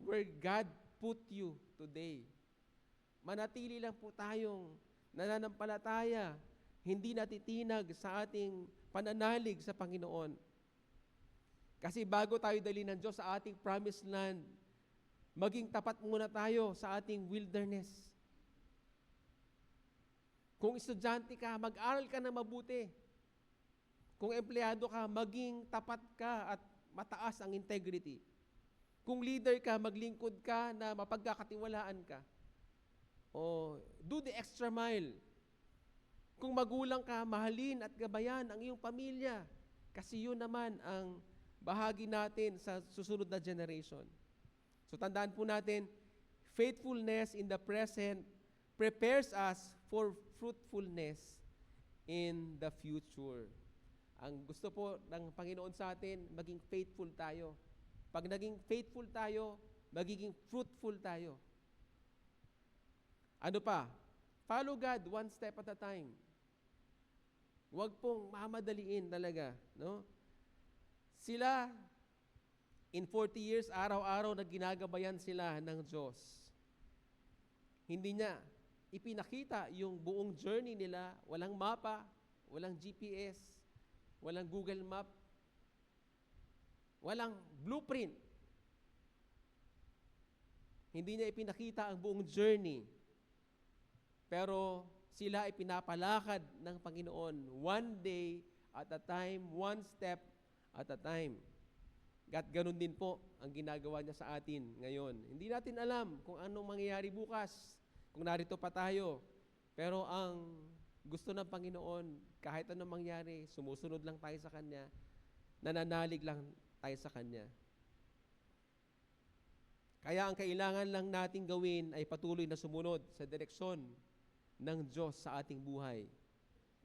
where God put you today. Manatili lang po tayong nananampalataya, hindi natitinag sa ating pananalig sa Panginoon. Kasi bago tayo dali ng Diyos sa ating promised land, maging tapat muna tayo sa ating wilderness. Kung estudyante ka, mag-aral ka na mabuti. Kung empleyado ka, maging tapat ka at mataas ang integrity. Kung leader ka, maglingkod ka na mapagkakatiwalaan ka. O do the extra mile. Kung magulang ka, mahalin at gabayan ang iyong pamilya. Kasi yun naman ang bahagi natin sa susunod na generation. So tandaan po natin, faithfulness in the present prepares us for fruitfulness in the future. Ang gusto po ng Panginoon sa atin, maging faithful tayo. Pag naging faithful tayo, magiging fruitful tayo. Ano pa? Follow God one step at a time. Huwag pong mamadaliin talaga, no? Sila, in 40 years, araw-araw na ginagabayan sila ng Diyos. Hindi niya ipinakita yung buong journey nila, walang mapa, walang GPS, walang Google Map, walang blueprint. Hindi niya ipinakita ang buong journey. Pero sila ay pinapalakad ng Panginoon one day at a time, one step at a time. At ganun din po ang ginagawa niya sa atin ngayon. Hindi natin alam kung anong mangyayari bukas, kung narito pa tayo. Pero ang gusto ng Panginoon, kahit anong mangyari, sumusunod lang tayo sa Kanya, nananalig lang tayo sa Kanya. Kaya ang kailangan lang nating gawin ay patuloy na sumunod sa direksyon ng Diyos sa ating buhay.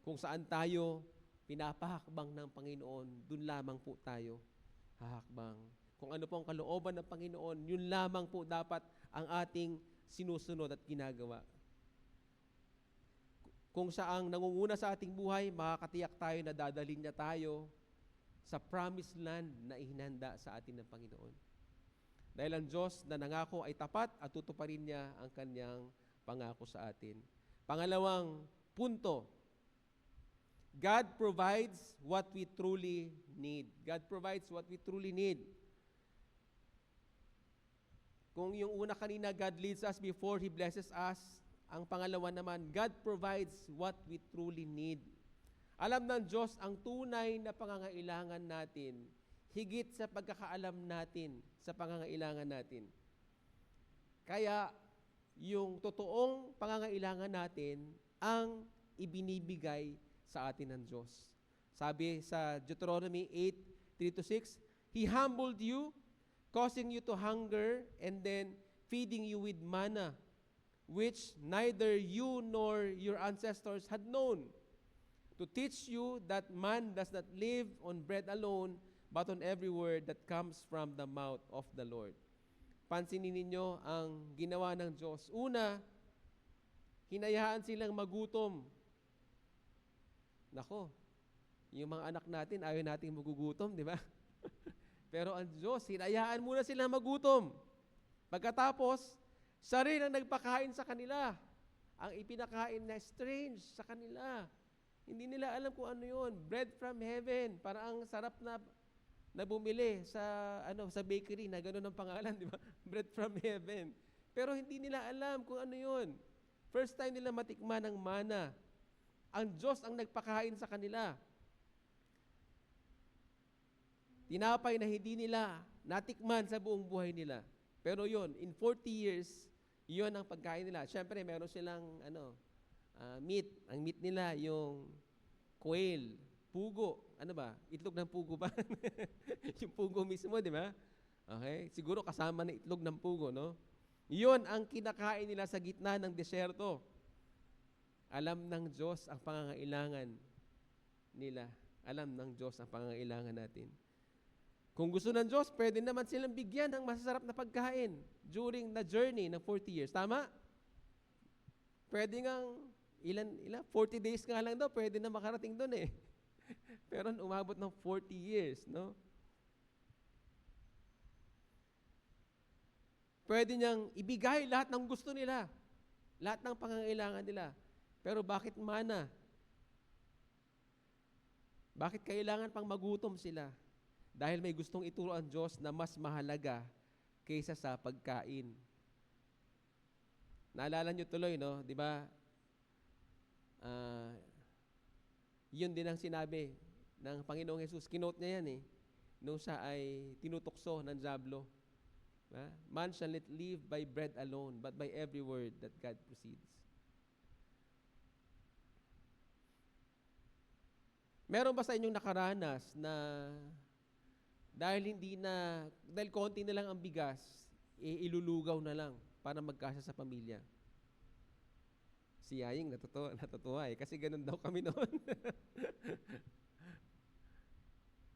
Kung saan tayo pinapahakbang ng Panginoon, dun lamang po tayo hahakbang. Kung ano po ang kalooban ng Panginoon, yun lamang po dapat ang ating sinusunod at ginagawa. Kung saang nangunguna sa ating buhay, makakatiyak tayo na dadalhin niya tayo sa promised land na ihinanda sa atin ng Panginoon. Dahil ang Diyos na nangako ay tapat at tutuparin niya ang kanyang pangako sa atin. Pangalawang punto, God provides what we truly need. God provides what we truly need. Kung yung una kanina, God leads us before He blesses us. Ang pangalawa naman, God provides what we truly need. Alam ng Diyos ang tunay na pangangailangan natin, higit sa pagkakaalam natin sa pangangailangan natin. Kaya, yung totoong pangangailangan natin ang ibinibigay sa atin ng Diyos. Sabi sa Deuteronomy 8:3-6, He humbled you, causing you to hunger, and then feeding you with manna, which neither you nor your ancestors had known, to teach you that man does not live on bread alone, but on every word that comes from the mouth of the Lord. Pansinin ninyo ang ginawa ng Diyos. Una, hinayaan silang magutom. Nako, yung mga anak natin, ayaw nating magugutom, di ba? Pero ang Diyos, hinayaan muna silang magutom. Pagkatapos, siya rin ang nagpakain sa kanila. Ang ipinakain na strange sa kanila. Hindi nila alam kung ano yun. Bread from heaven. Parang ang sarap na bumili sa bakery na gano'n ang pangalan, di ba? Bread from heaven. Pero hindi nila alam kung ano yun. First time nila matikman ng mana. Ang Diyos ang nagpakain sa kanila. Tinapay na hindi nila natikman sa buong buhay nila. Pero yun, in 40 years, yun ang pagkain nila. Siyempre, meron silang meat. Ang meat nila, yung quail, pugo. Ano ba? Itlog ng pugo ba? Yung pugo mismo, di ba? Okay? Siguro kasama na itlog ng pugo, no? Yun ang kinakain nila sa gitna ng desyerto. Alam ng Diyos ang pangangailangan nila. Alam ng Diyos ang pangangailangan natin. Kung gusto ng Diyos, pwede naman silang bigyan ng masasarap na pagkain during the journey ng 40 years. Tama? Pwede ngang, ilan, 40 days nga lang daw, pwede na makarating doon eh. Pero umabot ng 40 years, no? Pwede niyang ibigay lahat ng gusto nila, lahat ng pangangailangan nila. Pero bakit mana? Bakit kailangan pang magutom sila? Dahil may gustong ituro ang Diyos na mas mahalaga kaysa sa pagkain. Naalala nyo tuloy, no? Di ba? Yun din ang sinabi ng Panginoong Jesus. Kinote niya yan eh. Nung siya ay tinutokso ng Diablo. Man shall not live by bread alone, but by every word that God proceeds. Meron ba sa inyong nakaranas na dahil konti na lang ang bigas, ilulugaw na lang para magkasya sa pamilya? Si Yaying natutuwa eh, kasi ganun daw kami noon.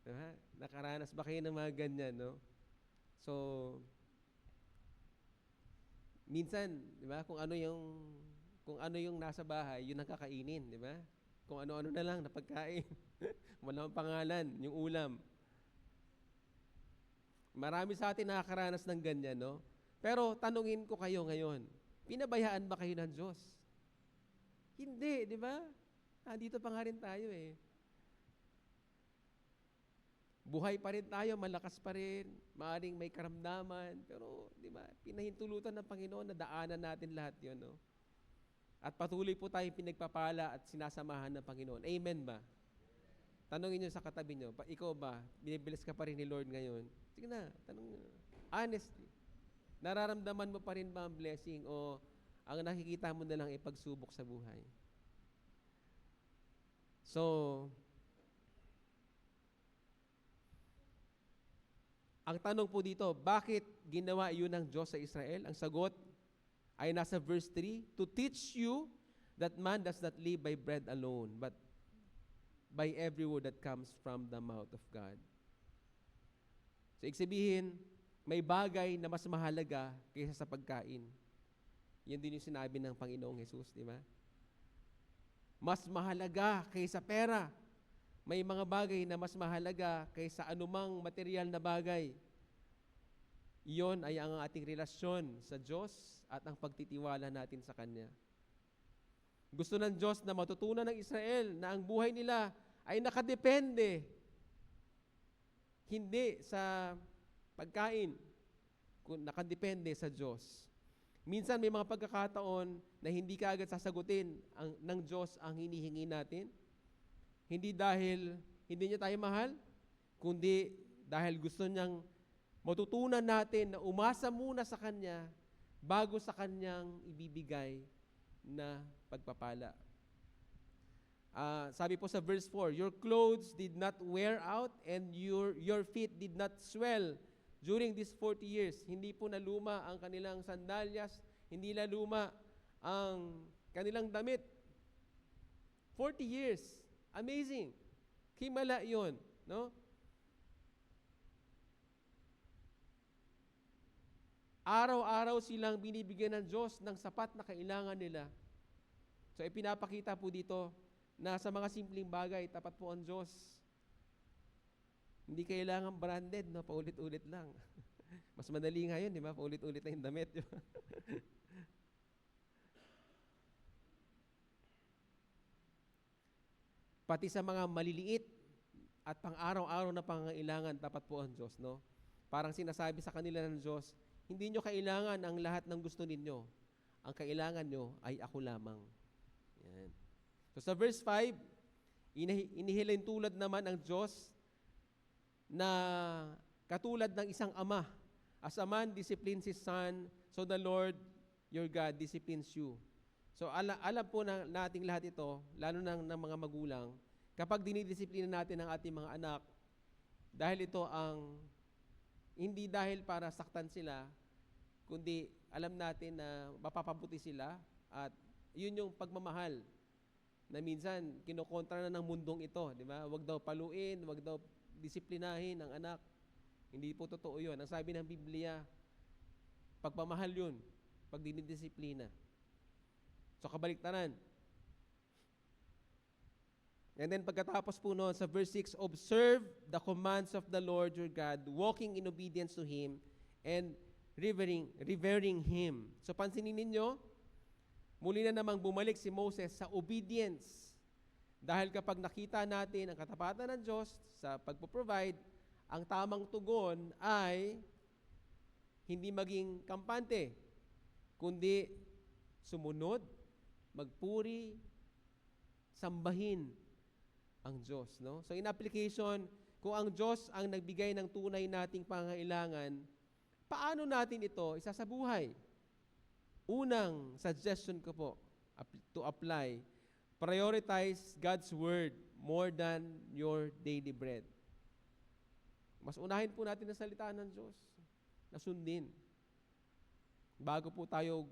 Diba? Nakaranas ba kayo ng mga ganyan, no? So, minsan, di ba, kung ano yung nasa bahay, yun ang kakainin, di ba? Kung ano-ano na lang na pagkain. Walang pangalan, yung ulam. Marami sa atin nakakaranas ng ganyan, no? Pero tanungin ko kayo ngayon, pinabayaan ba kayo ng Diyos? Hindi, di ba? Dito pa nga rin tayo eh. Buhay pa rin tayo, malakas pa rin, maaaring may karamdaman, pero di ba, pinahintulutan ng Panginoon na daanan natin lahat yun, no? At patuloy po tayong pinagpapala at sinasamahan ng Panginoon. Amen ba? Tanungin nyo sa katabi nyo, ikaw ba, binibilis ka pa rin ni Lord ngayon? Sige na, tanong nyo. Honestly, nararamdaman mo pa rin ba ang blessing o ang nakikita mo na lang ipagsubok sa buhay? So, ang tanong po dito, bakit ginawa iyon ng Diyos sa Israel? Ang sagot ay nasa verse 3, to teach you that man does not live by bread alone, but by every word that comes from the mouth of God. So, ibig sabihin, may bagay na mas mahalaga kaysa sa pagkain. Yan din yung sinabi ng Panginoong Jesus, di ba? Mas mahalaga kaysa pera. May mga bagay na mas mahalaga kaysa anumang material na bagay. Iyon ay ang ating relasyon sa Diyos at ang pagtitiwala natin sa Kanya. Gusto ng Diyos na matutunan ng Israel na ang buhay nila ay nakadepende hindi sa pagkain, nakadepende sa Diyos. Minsan may mga pagkakataon na hindi ka agad sasagutin ng Diyos ang hinihingi natin. Hindi dahil hindi niya tayo mahal, kundi dahil gusto niyang matutunan natin na umasa muna sa Kanya bago sa Kanyang ibibigay na pagpapala. Sabi po sa verse 4, your clothes did not wear out and your feet did not swell during these 40 years. Hindi po naluma ang kanilang sandalyas, hindi naluma ang kanilang damit. 40 years. Amazing. Himala yun, no? Araw-araw silang binibigyan ng Diyos ng sapat na kailangan nila. So, ipinapakita po dito na sa mga simpleng bagay, tapat po ang Diyos. Hindi kailangan branded, no? Paulit-ulit lang. Mas madali nga yun, di ba? Paulit-ulit na yung damit. Di ba? Pati sa mga maliliit at pang-araw-araw na pangangailangan, tapat po ang Diyos, no? Parang sinasabi sa kanila ng Diyos, hindi nyo kailangan ang lahat ng gusto ninyo. Ang kailangan nyo ay ako lamang. Yan. So sa verse 5, inihilin tulad naman ang Diyos na katulad ng isang ama. As a man disciplines his son, so the Lord your God disciplines you. So alam po nating lahat ito, lalo ng mga magulang, kapag dinidisiplina natin ang ating mga anak, dahil ito ang, hindi dahil para saktan sila, kundi alam natin na mapapabuti sila at yun yung pagmamahal na minsan kinokontra na ng mundong ito, di ba? Huwag daw paluin, huwag daw disiplinahin ang anak. Hindi po totoo yun. Ang sabi ng Biblia, pagpamahal yun, pag dinidisiplina. So kabaliktaran. And then pagkatapos po noon, sa verse 6, observe the commands of the Lord your God, walking in obedience to Him, and revering Him. So pansinin ninyo, muli na namang bumalik si Moses sa obedience. Dahil kapag nakita natin ang katapatan ng Diyos sa pagpo-provide, ang tamang tugon ay hindi maging kampante, kundi sumunod, magpuri, sambahin ang Diyos. No? So in application, kung ang Diyos ang nagbigay ng tunay nating pangailangan, paano natin ito isasabuhay? Unang suggestion ko po to apply, prioritize God's Word more than your daily bread. Mas unahin po natin ang salita ng Diyos na sundin. Bago po tayo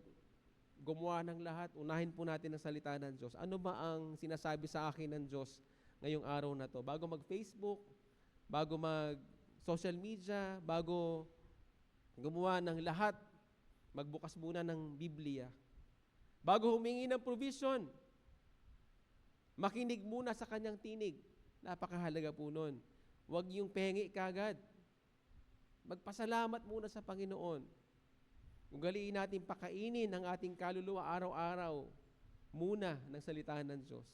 gumawa ng lahat, unahin po natin ang salita ng Diyos. Ano ba ang sinasabi sa akin ng Diyos ngayong araw na to? Bago mag-Facebook, bago mag-social media, bago gumawa ng lahat, magbukas muna ng Biblia. Bago humingi ng provision, makinig muna sa kanyang tinig. Napakahalaga po nun. Huwag yung pengi kagad. Magpasalamat muna sa Panginoon. Ugaliin natin pakainin ang ating kaluluwa araw-araw muna ng salita ng Diyos.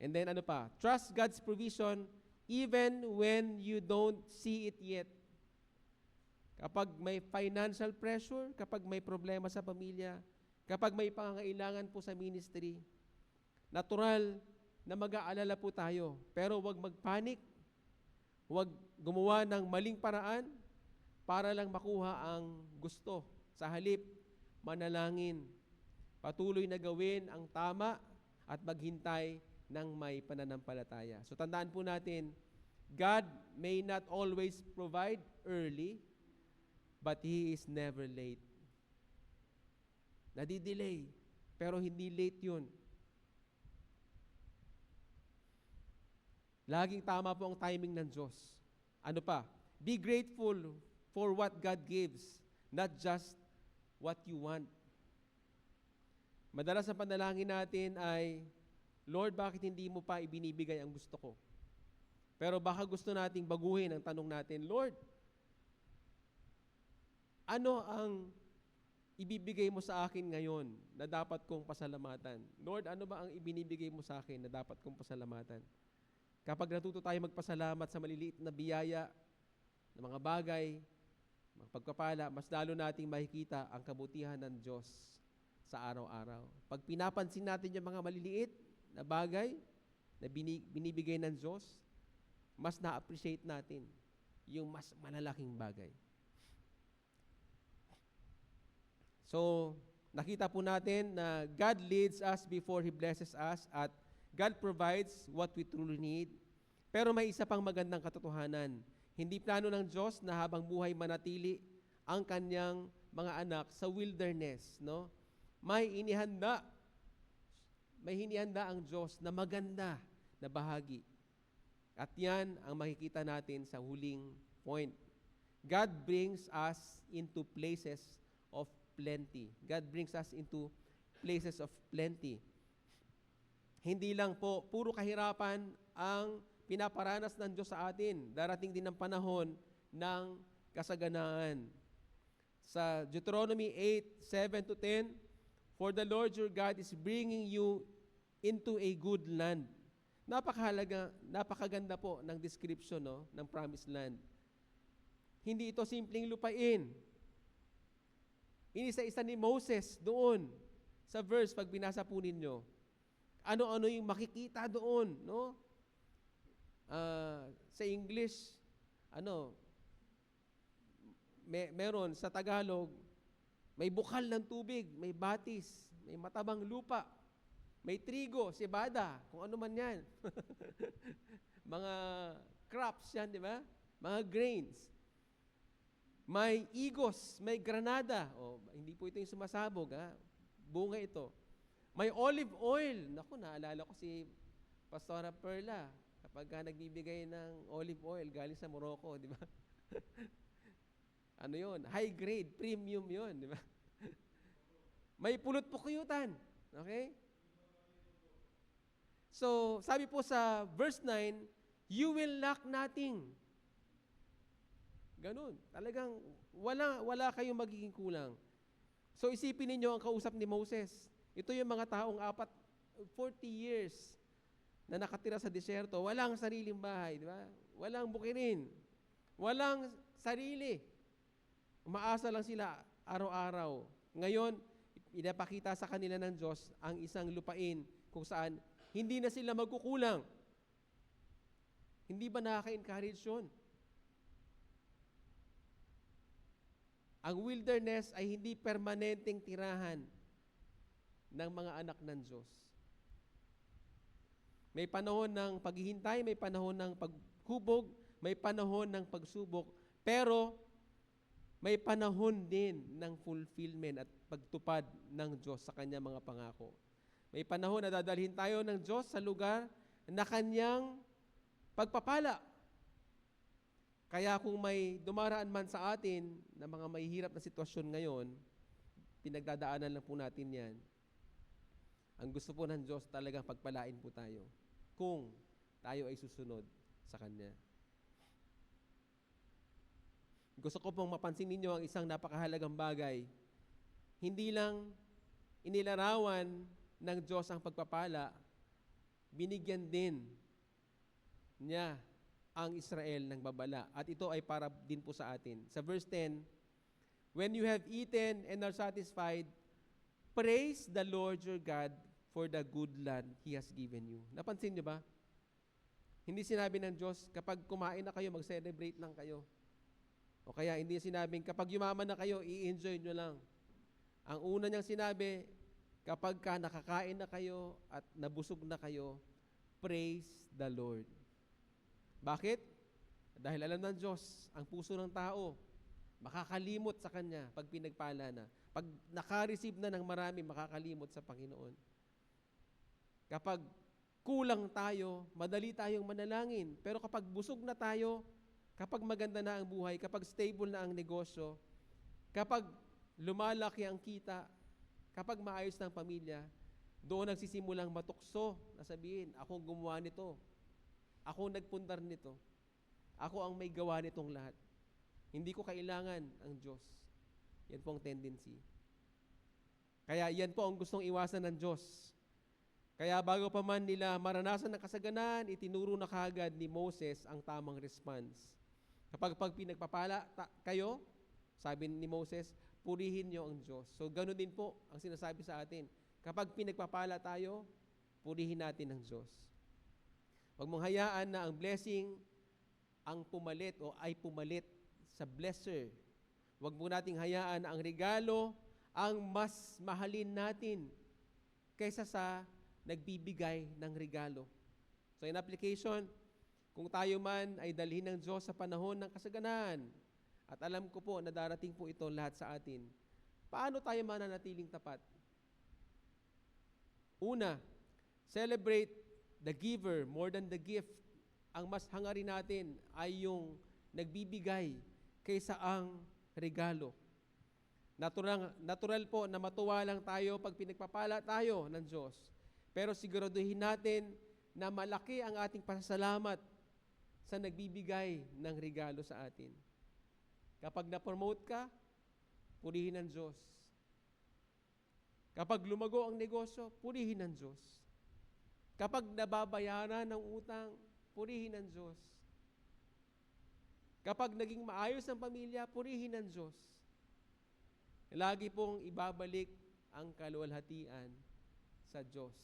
And then ano pa? Trust God's provision even when you don't see it yet. Kapag may financial pressure, kapag may problema sa pamilya, kapag may pangangailangan po sa ministry, natural na mag-aalala po tayo. Pero huwag magpanik, huwag gumawa ng maling paraan para lang makuha ang gusto. Sa halip, manalangin. Patuloy na gawin ang tama at maghintay ng may pananampalataya. So tandaan po natin, God may not always provide early, but He is never late. Nadidelay, pero hindi late yun. Laging tama po ang timing ng Diyos. Ano pa? Be grateful for what God gives, not just what you want. Madalas ang panalangin natin ay, Lord, bakit hindi mo pa ibinibigay ang gusto ko? Pero baka gusto nating baguhin ang tanong natin, Lord, ano ang ibibigay mo sa akin ngayon na dapat kong pasalamatan? Lord, ano ba ang ibinibigay mo sa akin na dapat kong pasalamatan? Kapag natuto tayo magpasalamat sa maliliit na biyaya, ng mga bagay, mga pagpapala, mas lalo nating makikita ang kabutihan ng Diyos sa araw-araw. Pag pinapansin natin yung mga maliliit na bagay na binibigay ng Diyos, mas na-appreciate natin yung mas malalaking bagay. So, nakita po natin na God leads us before He blesses us at God provides what we truly need. Pero may isa pang magandang katotohanan. Hindi plano ng Diyos na habang buhay manatili ang kanyang mga anak sa wilderness, no? May hinihanda ang Diyos na maganda na bahagi. At yan ang makikita natin sa huling point. God brings us into places of plenty. God brings us into places of plenty. Hindi lang po, puro kahirapan ang pinaparanas ng Diyos sa atin. Darating din ang panahon ng kasaganaan. Sa Deuteronomy 8:7-10, for the Lord your God is bringing you into a good land. Napakaganda po ng description, no, ng promised land. Hindi ito simpleng lupain. Inisa-isa ni Moses doon sa verse pag binasa po ninyo. Ano-ano yung makikita doon, no? Sa English, meron sa Tagalog, may bukal ng tubig, may batis, may matabang lupa, may trigo, cebada, kung ano man yan. Mga crops yan, di ba? Mga grains. May igos, may granada. Hindi po ito yung sumasabog, ha? Bunga ito. May olive oil. Naku, naalala ko si Pastora Perla. Kapag nagbibigay ng olive oil galing sa Morocco, di ba? Ano yon? High grade, premium yon, di ba? May pulot pukuyutan. Okay? So, sabi po sa verse 9, you will lack nothing. Ganun. Talagang wala kayong magiging kulang. So, isipin ninyo ang kausap ni Moses. Ito yung mga taong 40 years na nakatira sa disyerto, walang sariling bahay, di ba? Walang bukirin. Walang sarili. Umaasa lang sila araw-araw. Ngayon, pinapakita sa kanila ng Diyos ang isang lupain kung saan hindi na sila magkukulang. Hindi ba nakaka-encourage yun? Ang wilderness ay hindi permanenteng tirahan ng mga anak ng Diyos. May panahon ng paghihintay, may panahon ng paghubog, may panahon ng pagsubok, pero may panahon din ng fulfillment at pagtupad ng Diyos sa Kanyang mga pangako. May panahon na dadalhin tayo ng Diyos sa lugar na Kanyang pagpapala. Kaya kung may dumaraan man sa atin na mga mahihirap na sitwasyon ngayon, pinagdadaanan lang po natin yan. Ang gusto po ng Diyos talagang pagpalain po tayo kung tayo ay susunod sa Kanya. Gusto ko pong mapansin ninyo ang isang napakahalagang bagay. Hindi lang inilarawan ng Diyos ang pagpapala, binigyan din niya ang Israel ng babala. At ito ay para din po sa atin. Sa verse 10, when you have eaten and are satisfied, praise the Lord your God for the good land He has given you. Napansin niyo ba? Hindi sinabi ng Diyos, kapag kumain na kayo, mag-celebrate lang kayo. O kaya hindi sinabing, kapag yumaman na kayo, i-enjoy nyo lang. Ang una niyang sinabi, kapag nakakain na kayo at nabusog na kayo, praise the Lord. Bakit? Dahil alam ng Diyos, ang puso ng tao, makakalimot sa Kanya pag pinagpala na. Pag naka-receive na ng marami, makakalimot sa Panginoon. Kapag kulang tayo, madali tayong manalangin. Pero kapag busog na tayo, kapag maganda na ang buhay, kapag stable na ang negosyo, kapag lumalaki ang kita, kapag maayos na ang pamilya, doon nagsisimulang matukso na sabihin, ako gumawa nito. Ako nagpundar nito. Ako ang may gawa nitong lahat. Hindi ko kailangan ang Diyos. Yan po ang tendency. Kaya yan po ang gustong iwasan ng Diyos. Kaya bago pa man nila maranasan ng kasaganaan, itinuro na kaagad ni Moses ang tamang response. Kapag pinagpapala kayo, sabi ni Moses, purihin niyo ang Diyos. So ganoon din po ang sinasabi sa atin. Kapag pinagpapala tayo, purihin natin ang Diyos. Huwag mong hayaan na ang blessing ang pumalit o ay pumalit sa blesser. Huwag mo nating hayaan na ang regalo ang mas mahalin natin kaysa sa nagbibigay ng regalo. So in application, kung tayo man ay dalhin ng Diyos sa panahon ng kasaganaan, at alam ko po na darating po ito lahat sa atin, paano tayo mananatiling tapat? Una, celebrate the giver more than the gift. Ang mas hangarin natin ay yung nagbibigay kaysa ang regalo. Natural po na matuwa lang tayo pag pinagpapala tayo ng Diyos. Pero siguraduhin natin na malaki ang ating pasasalamat sa nagbibigay ng regalo sa atin. Kapag na-promote ka, purihin ng Diyos. Kapag lumago ang negosyo, purihin ng Diyos. Kapag nababayaran ng utang, purihin ng Diyos. Kapag naging maayos ang pamilya, purihin ng Diyos. Lagi pong ibabalik ang kaluwalhatian sa Diyos.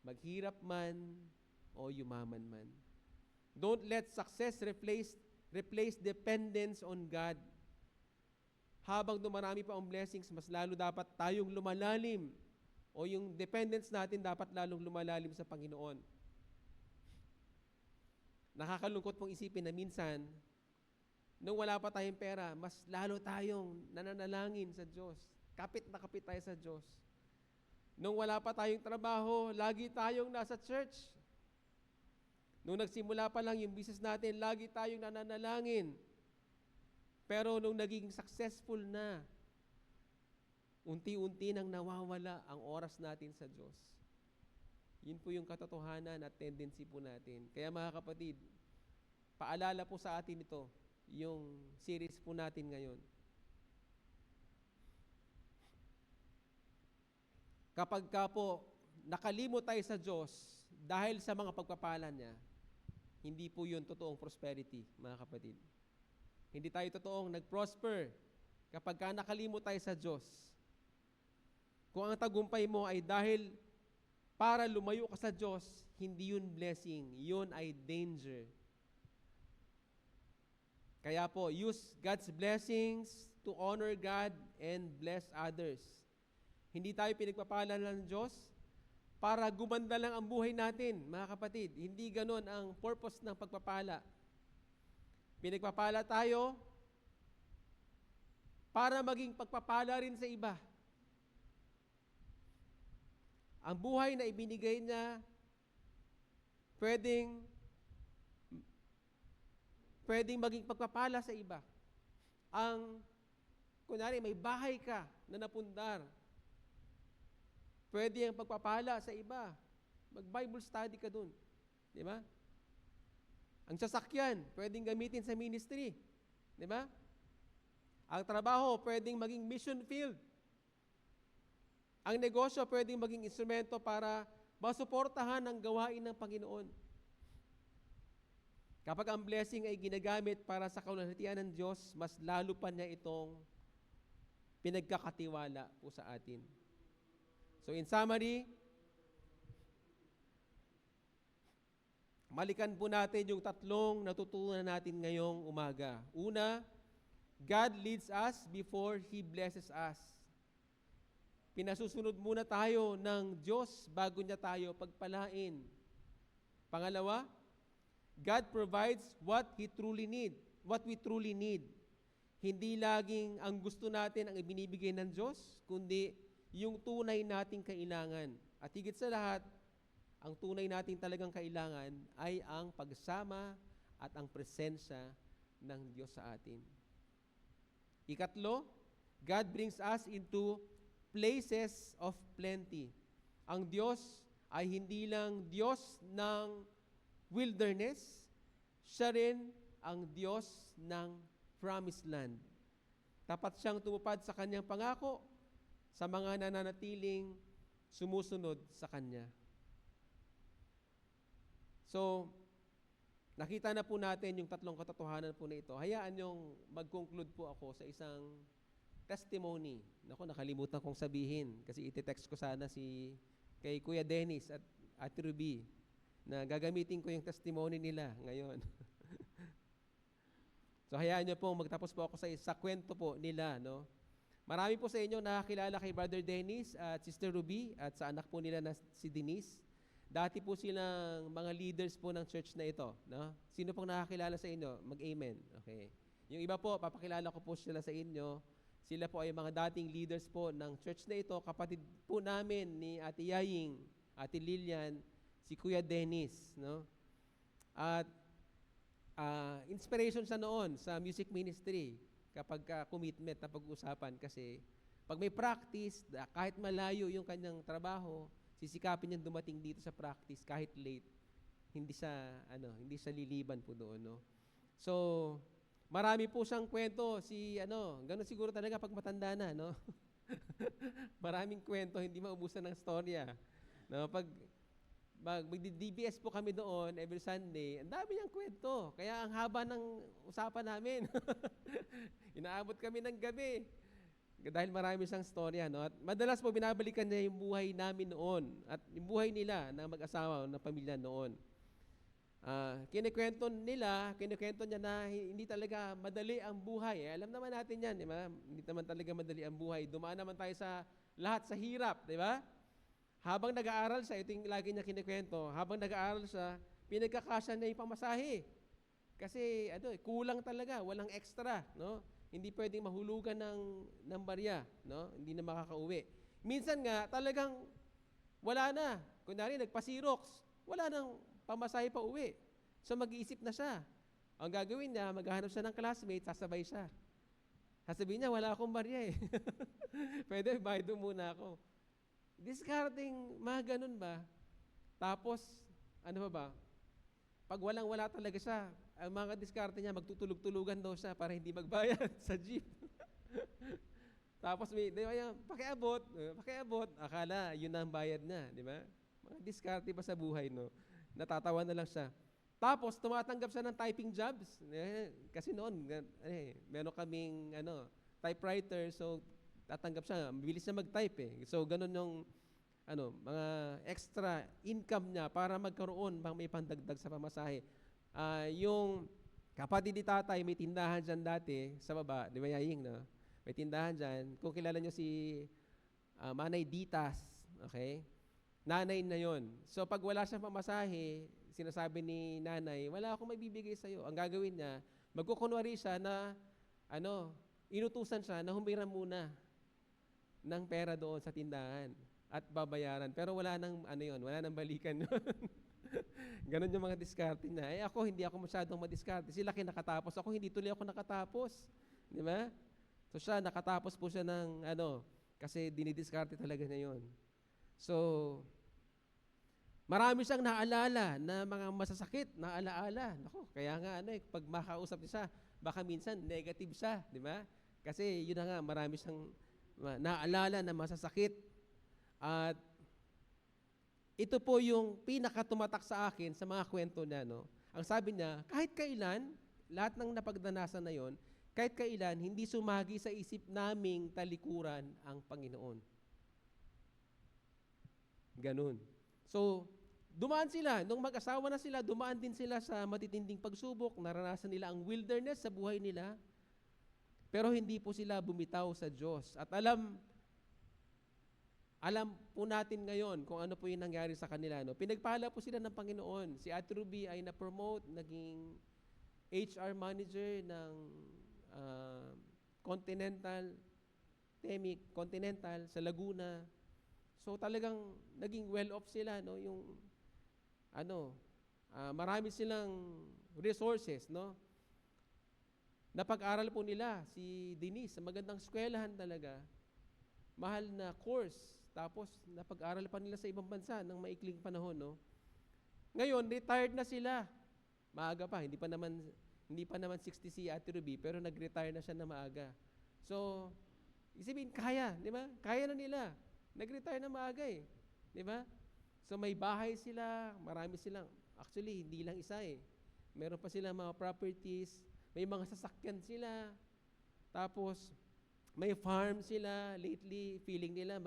Maghirap man o yumaman man. Don't let success replace dependence on God. Habang dumarami pa ang blessings, mas lalo dapat tayong lumalalim o yung dependence natin dapat lalong lumalalim sa Panginoon. Nakakalungkot pong isipin na minsan, nung wala pa tayong pera, mas lalo tayong nananalangin sa Diyos. Kapit na kapit tayo sa Diyos. Nung wala pa tayong trabaho, lagi tayong nasa church. Nung nagsimula pa lang yung business natin, lagi tayong nananalangin. Pero nung naging successful na, unti-unti nang nawawala ang oras natin sa Diyos. Yun po yung katotohanan at tendency po natin. Kaya mga kapatid, paalala po sa atin ito, yung series po natin ngayon. Kapag ka po nakalimot tayo sa Diyos dahil sa mga pagpapala niya, hindi po yun totoong prosperity, mga kapatid. Hindi tayo totoong nag-prosper kapag ka nakalimot tayo sa Diyos. Kung ang tagumpay mo ay dahil para lumayo ka sa Diyos, hindi yun blessing, yun ay danger. Kaya po, use God's blessings to honor God and bless others. Hindi tayo pinagpapala ng Diyos para gumanda lang ang buhay natin, mga kapatid. Hindi ganon ang purpose ng pagpapala. Pinagpapala tayo para maging pagpapala rin sa iba. Ang buhay na ibinigay niya, pwedeng maging pagpapala sa iba. Kunwari, may bahay ka na napundar. Pwede ang pagpapala sa iba. Mag-Bible study ka dun. Di ba? Ang sasakyan, pwedeng gamitin sa ministry. Di ba? Ang trabaho, pwedeng maging mission field. Ang negosyo, pwedeng maging instrumento para masuportahan ang gawain ng Panginoon. Kapag ang blessing ay ginagamit para sa kaluwalhatian ng Diyos, mas lalo pa niya itong pinagkakatiwala po sa atin. So in summary, malikan po natin yung tatlong natutunan natin ngayong umaga. Una, God leads us before He blesses us. Pinasusunod muna tayo ng Diyos bago niya tayo pagpalain. Pangalawa, God provides what we truly need. Hindi laging ang gusto natin ang ibinibigay ng Diyos, kundi yung tunay nating kailangan. At higit sa lahat, ang tunay nating talagang kailangan ay ang pagsama at ang presensya ng Diyos sa atin. Ikatlo, God brings us into places of plenty. Ang Diyos ay hindi lang Diyos ng wilderness, siya rin ang Diyos ng promised land. Tapat siyang tumupad sa kanyang pangako sa mga nananatiling sumusunod sa kanya. So, nakita na po natin yung tatlong katotohanan po na ito. Hayaan niyong mag-conclude po ako sa isang testimony. Naku, nakalimutan kong sabihin kasi iti-text ko sana kay Kuya Dennis at Ate Ruby na gagamitin ko yung testimony nila ngayon. So hayaan niyo po magtapos po ako sa kwento po nila, no? Marami po sa inyo nakakilala kay Brother Dennis at Sister Ruby at sa anak po nila na si Denise. Dati po silang mga leaders po ng church na ito, no? Sino pong nakakilala sa inyo? Mag-amen. Okay. Yung iba po, papakilala ko po sila sa inyo. Sila po ay mga dating leaders po ng church na ito. Kapatid po namin ni Ate Yaying, Ate Lilian, si Kuya Dennis, no? At inspiration siya noon sa music ministry kapag commitment na pag-uusapan kasi pag may practice, kahit malayo yung kanyang trabaho, sisikapin niya dumating dito sa practice kahit late. Hindi siya liliban po doon, no? So, marami po siyang kwento ganun siguro talaga pag matanda na, no? Maraming kwento, hindi maubusan ng storya. No, pag mag-DBS po kami doon every Sunday, ang dami niyang kwento. Kaya ang haba ng usapan namin. Inaabot kami ng gabi. Dahil marami siyang storya, no? At madalas po binabalikan niya yung buhay namin noon at yung buhay nila na mag-asawa, na pamilya noon. Kinikwento niya na hindi talaga madali ang buhay. Alam naman natin yan, di ba? Hindi naman talaga madali ang buhay. Dumaan naman tayo sa lahat sa hirap, di ba? Habang nag-aaral siya, ito yung lagi niya kinikwento, habang nag-aaral siya, pinagkakasya niya yung pamasahe. Kasi kulang talaga, walang extra, no? Hindi pwedeng mahulugan ng barya, no? Hindi na makakauwi. Minsan nga, talagang wala na. Kunyari, nagpa-Xerox, wala nang pamasahe pa uwi. So mag-iisip na siya. Ang gagawin niya, maghahanap siya ng classmate, sasabay siya. Sasabihin niya, wala akong barya eh. Pwede, bayad mo muna ako. Discarding, mga ganun ba? Tapos, ano ba? Pag walang-wala talaga siya, ang mga diskarte niya, magtutulog-tulugan daw siya para hindi magbayad sa jeep. Tapos may, di ba yan, pakiabot. Akala, yun ang bayad niya, di ba? Mga diskarte pa sa buhay, no? Natatawa na lang siya. Tapos, tumatanggap siya ng typing jobs. Kasi noon, meron kaming typewriter, so tatanggap siya. Mabilis na mag-type eh. So, ganun yung mga extra income niya para magkaroon pang may pandagdag sa pamasahe. Yung kapatid ni tatay, may tindahan dyan dati sa baba, di ba Yaying, no? May tindahan dyan. Kung kilala nyo si Manay Ditas, okay? Nanay na yon. So, pag wala siyang pamasahe, sinasabi ni nanay, wala akong maibibigay sa'yo. Ang gagawin niya, magkukunwari siya na, inutusan siya na humiram muna ng pera doon sa tindahan at babayaran. Pero wala nang, wala nang balikan yun. Ganon yung mga diskarte niya. Ako, hindi ako masyadong madiskarte. Sila kinakatapos. Ako, hindi tuloy ako nakatapos. Di ba? So siya, nakatapos po siya ng, kasi dinidiskarte talaga niya yun. So, marami siyang naalala na mga masasakit na alaala. Nako, kaya nga pag makausap niya siya, baka minsan negative siya, di ba? Kasi yun na nga, marami siyang naalala na masasakit. At ito po yung pinakatumatak sa akin sa mga kwento niya, no? Ang sabi niya, kahit kailan, lahat ng napagdanasan na yon, kahit kailan, hindi sumagi sa isip naming talikuran ang Panginoon. Ganun. So, dumaan sila. Nung mag-asawa na sila, dumaan din sila sa matitinding pagsubok. Naranasan nila ang wilderness sa buhay nila. Pero hindi po sila bumitaw sa Diyos. At alam po natin ngayon kung ano po yung nangyari sa kanila. No? Pinagpala po sila ng Panginoon. Si Ate Ruby ay na-promote, naging HR manager ng Continental sa Laguna. So talagang naging well-off sila, no? Yung marami silang resources, no? Napag-aral po nila si Denise sa magandang eskwelahan talaga. Mahal na course. Tapos napag-aral pa nila sa ibang bansa ng maikling panahon, no? Ngayon, retired na sila. Maaga pa, hindi pa naman 60 si Ate Ruby, pero nag-retire na siya na maaga. So, isipin, kaya, di ba? Kaya na nila. Nag-retire na maaga eh. Di ba? So may bahay sila, marami silang, actually hindi lang isa eh. Meron pa silang mga properties, may mga sasakyan sila, tapos may farm sila. Lately, feeling nila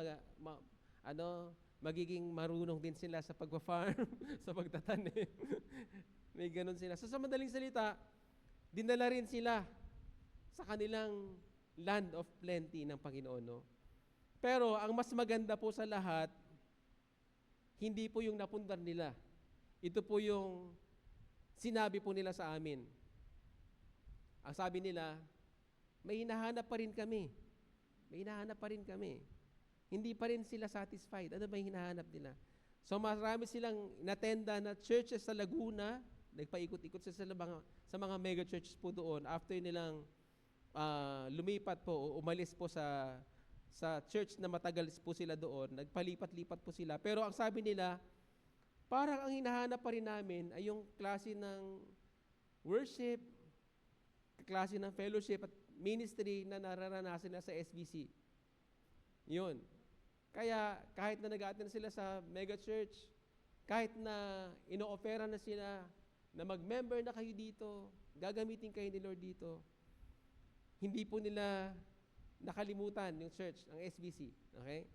magiging marunong din sila sa pagpa-farm, sa pagtatanim. May ganun sila. So sa madaling salita, dinala rin sila sa kanilang land of plenty ng Panginoon, no? Pero ang mas maganda po sa lahat, hindi po yung napundar nila. Ito po yung sinabi po nila sa amin. Ang sabi nila, may hinahanap pa rin kami. May hinahanap pa rin kami. Hindi pa rin sila satisfied. Ano ba yung hinahanap nila? So marami silang natenda na churches sa Laguna, nagpaikot-ikot sa mga mega churches po doon. After nilang lumipat po, umalis po sa church na matagal po sila doon, nagpalipat-lipat po sila. Pero ang sabi nila, parang ang hinahanap pa rin namin ay yung klase ng worship, klase ng fellowship at ministry na nararanasan na sa SBC. Yun. Kaya kahit na nag-attend sila sa mega church, kahit na ino-ofera na sila na mag-member na kayo dito, gagamitin kayo ni Lord dito, hindi po nila nakalimutan yung church, ang SBC. Okay?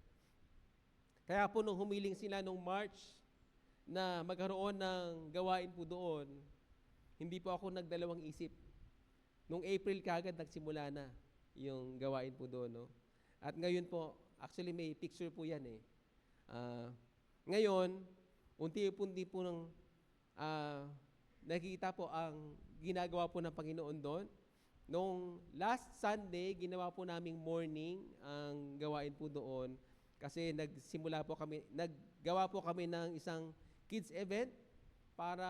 Kaya po nung humiling sila nung March na magkaroon ng gawain po doon, hindi po ako nagdalawang isip. Nung April kagad nagsimula na yung gawain po doon. No? At ngayon po, actually may picture po yan eh. Ngayon, unti-unti po nang nakikita po ang ginagawa po ng Panginoon doon. Nung last Sunday, ginawa po naming morning ang gawain po doon kasi naggawa po kami ng isang kids event para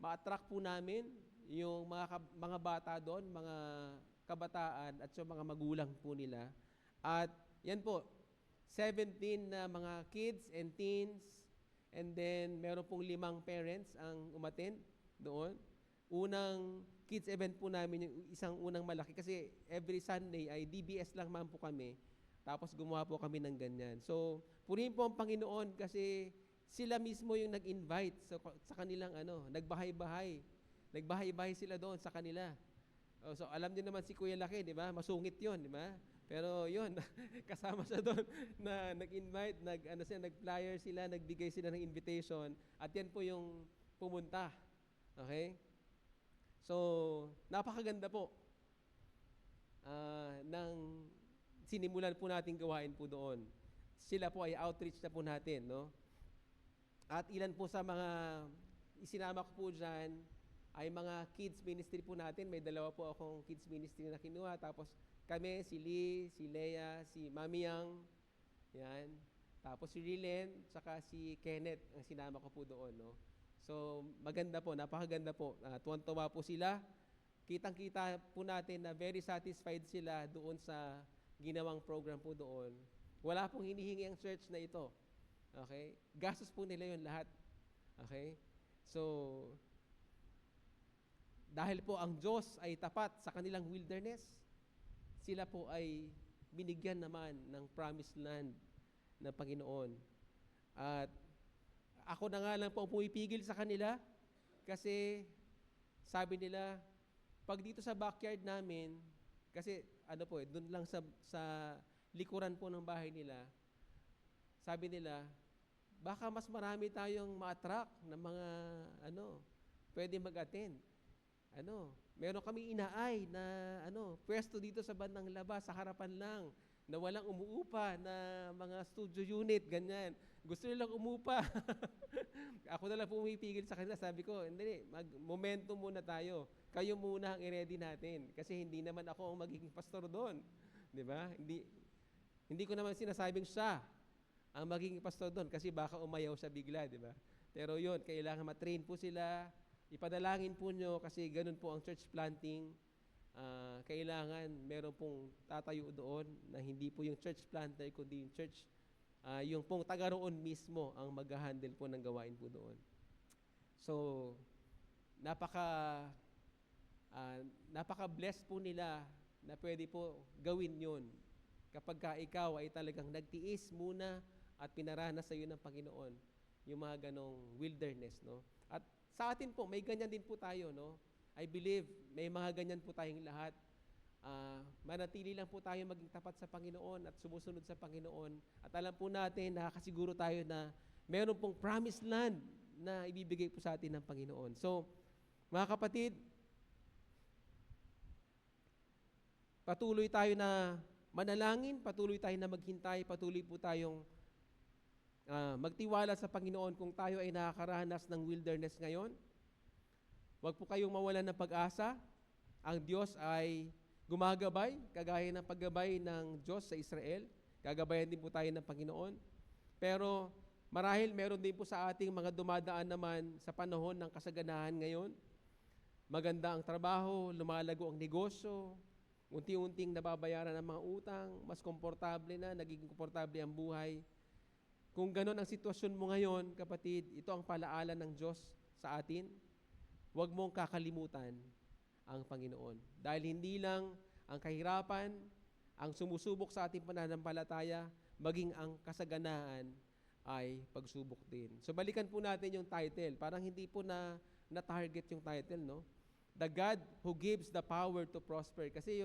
ma-attract po namin yung mga bata doon, mga kabataan at yung mga magulang po nila. At yan po, 17 na mga kids and teens, and then meron pong 5 parents ang umattend doon. Unang kids event po namin, yung isang unang malaki, kasi every Sunday ay DBS lang man po kami, tapos gumawa po kami ng ganyan. So, purihin po ang Panginoon kasi sila mismo yung nag-invite sa kanilang nagbahay-bahay. Nagbahay-bahay sila doon sa kanila. So, alam niyo naman si Kuya Laki, di ba? Masungit yun, di ba? Pero yun, kasama siya doon na nag-invite, nag-flyer sila, nagbigay sila ng invitation, at yan po yung pumunta. Okay? So, napakaganda po ng sinimulan po nating gawain po doon. Sila po ay outreach na po natin, no? At ilan po sa mga isinama ko po dyan ay mga kids ministry po natin. May 2 po akong kids ministry na kinuha. Tapos kami, si Lee, si Leah, si Mami Yang, yan. Tapos si Rilen, saka si Kenneth ang sinama ko po doon, no? So, maganda po, napakaganda po. Tuwan-tuwa po sila. Kitang-kita po natin na very satisfied sila doon sa ginawang program po doon. Wala pong hinihingi ang church na ito. Okay? Gastos po nila yun lahat. Okay? So, dahil po ang Diyos ay tapat sa kanilang wilderness, sila po ay binigyan naman ng promised land ng Panginoon. At ako na nga lang po ang pumipigil sa kanila kasi sabi nila, pag dito sa backyard namin, kasi doon lang sa likuran po ng bahay nila, sabi nila, baka mas marami tayong ma-attract ng mga pwede mag-attend. Meron kami inaay na pwesto dito sa bandang labas, sa harapan lang, na walang umuupa na mga studio unit, ganyan. Gusto nilang umupa. Ako na lang pumipigil sa kanila. Sabi ko, hindi, momentum muna tayo. Kayo muna ang i-ready natin. Kasi hindi naman ako ang magiging pastor doon. Di ba? Hindi ko naman sinasabing siya ang magiging pastor doon kasi baka umayaw siya bigla, di ba? Pero yun, kailangan matrain po sila. Ipadalangin po nyo kasi ganun po ang church planting. Kailangan meron pong tatayo doon na hindi po yung church planter kundi yung church, yung pong taga roon mismo ang mag-handle po ng gawain po doon. So, napaka-blessed po nila na pwede po gawin yun kapag ka ikaw ay talagang nagtiis muna at pinaranas sa iyo ng Panginoon yung mga ganong wilderness, no? At sa atin po, may ganyan din po tayo, no? I believe may mga ganyan po tayong lahat. Manatili lang po tayo maging tapat sa Panginoon at sumusunod sa Panginoon. At alam po natin, nakakasiguro tayo na meron pong promised land na ibibigay po sa atin ng Panginoon. So, mga kapatid, patuloy tayo na manalangin, patuloy tayo na maghintay, patuloy po tayong magtiwala sa Panginoon kung tayo ay nakakaranas ng wilderness ngayon. Huwag po kayong mawalan ng pag-asa. Ang Diyos ay gumagabay, kagaya ng paggabay ng Diyos sa Israel. Gagabayan din po tayo ng Panginoon. Pero marahil meron din po sa ating mga dumadaan naman sa panahon ng kasaganahan ngayon. Maganda ang trabaho, lumalago ang negosyo, unti-unting nababayaran ang mga utang, mas komportable na, nagiging komportable ang buhay. Kung ganon ang sitwasyon mo ngayon, kapatid, ito ang palaala ng Diyos sa atin. Huwag mong kakalimutan ang Panginoon. Dahil hindi lang ang kahirapan, ang sumusubok sa ating pananampalataya, maging ang kasaganaan ay pagsubok din. So balikan po natin yung title. Parang hindi po na-target yung title, no? The God who gives the power to prosper. Kasi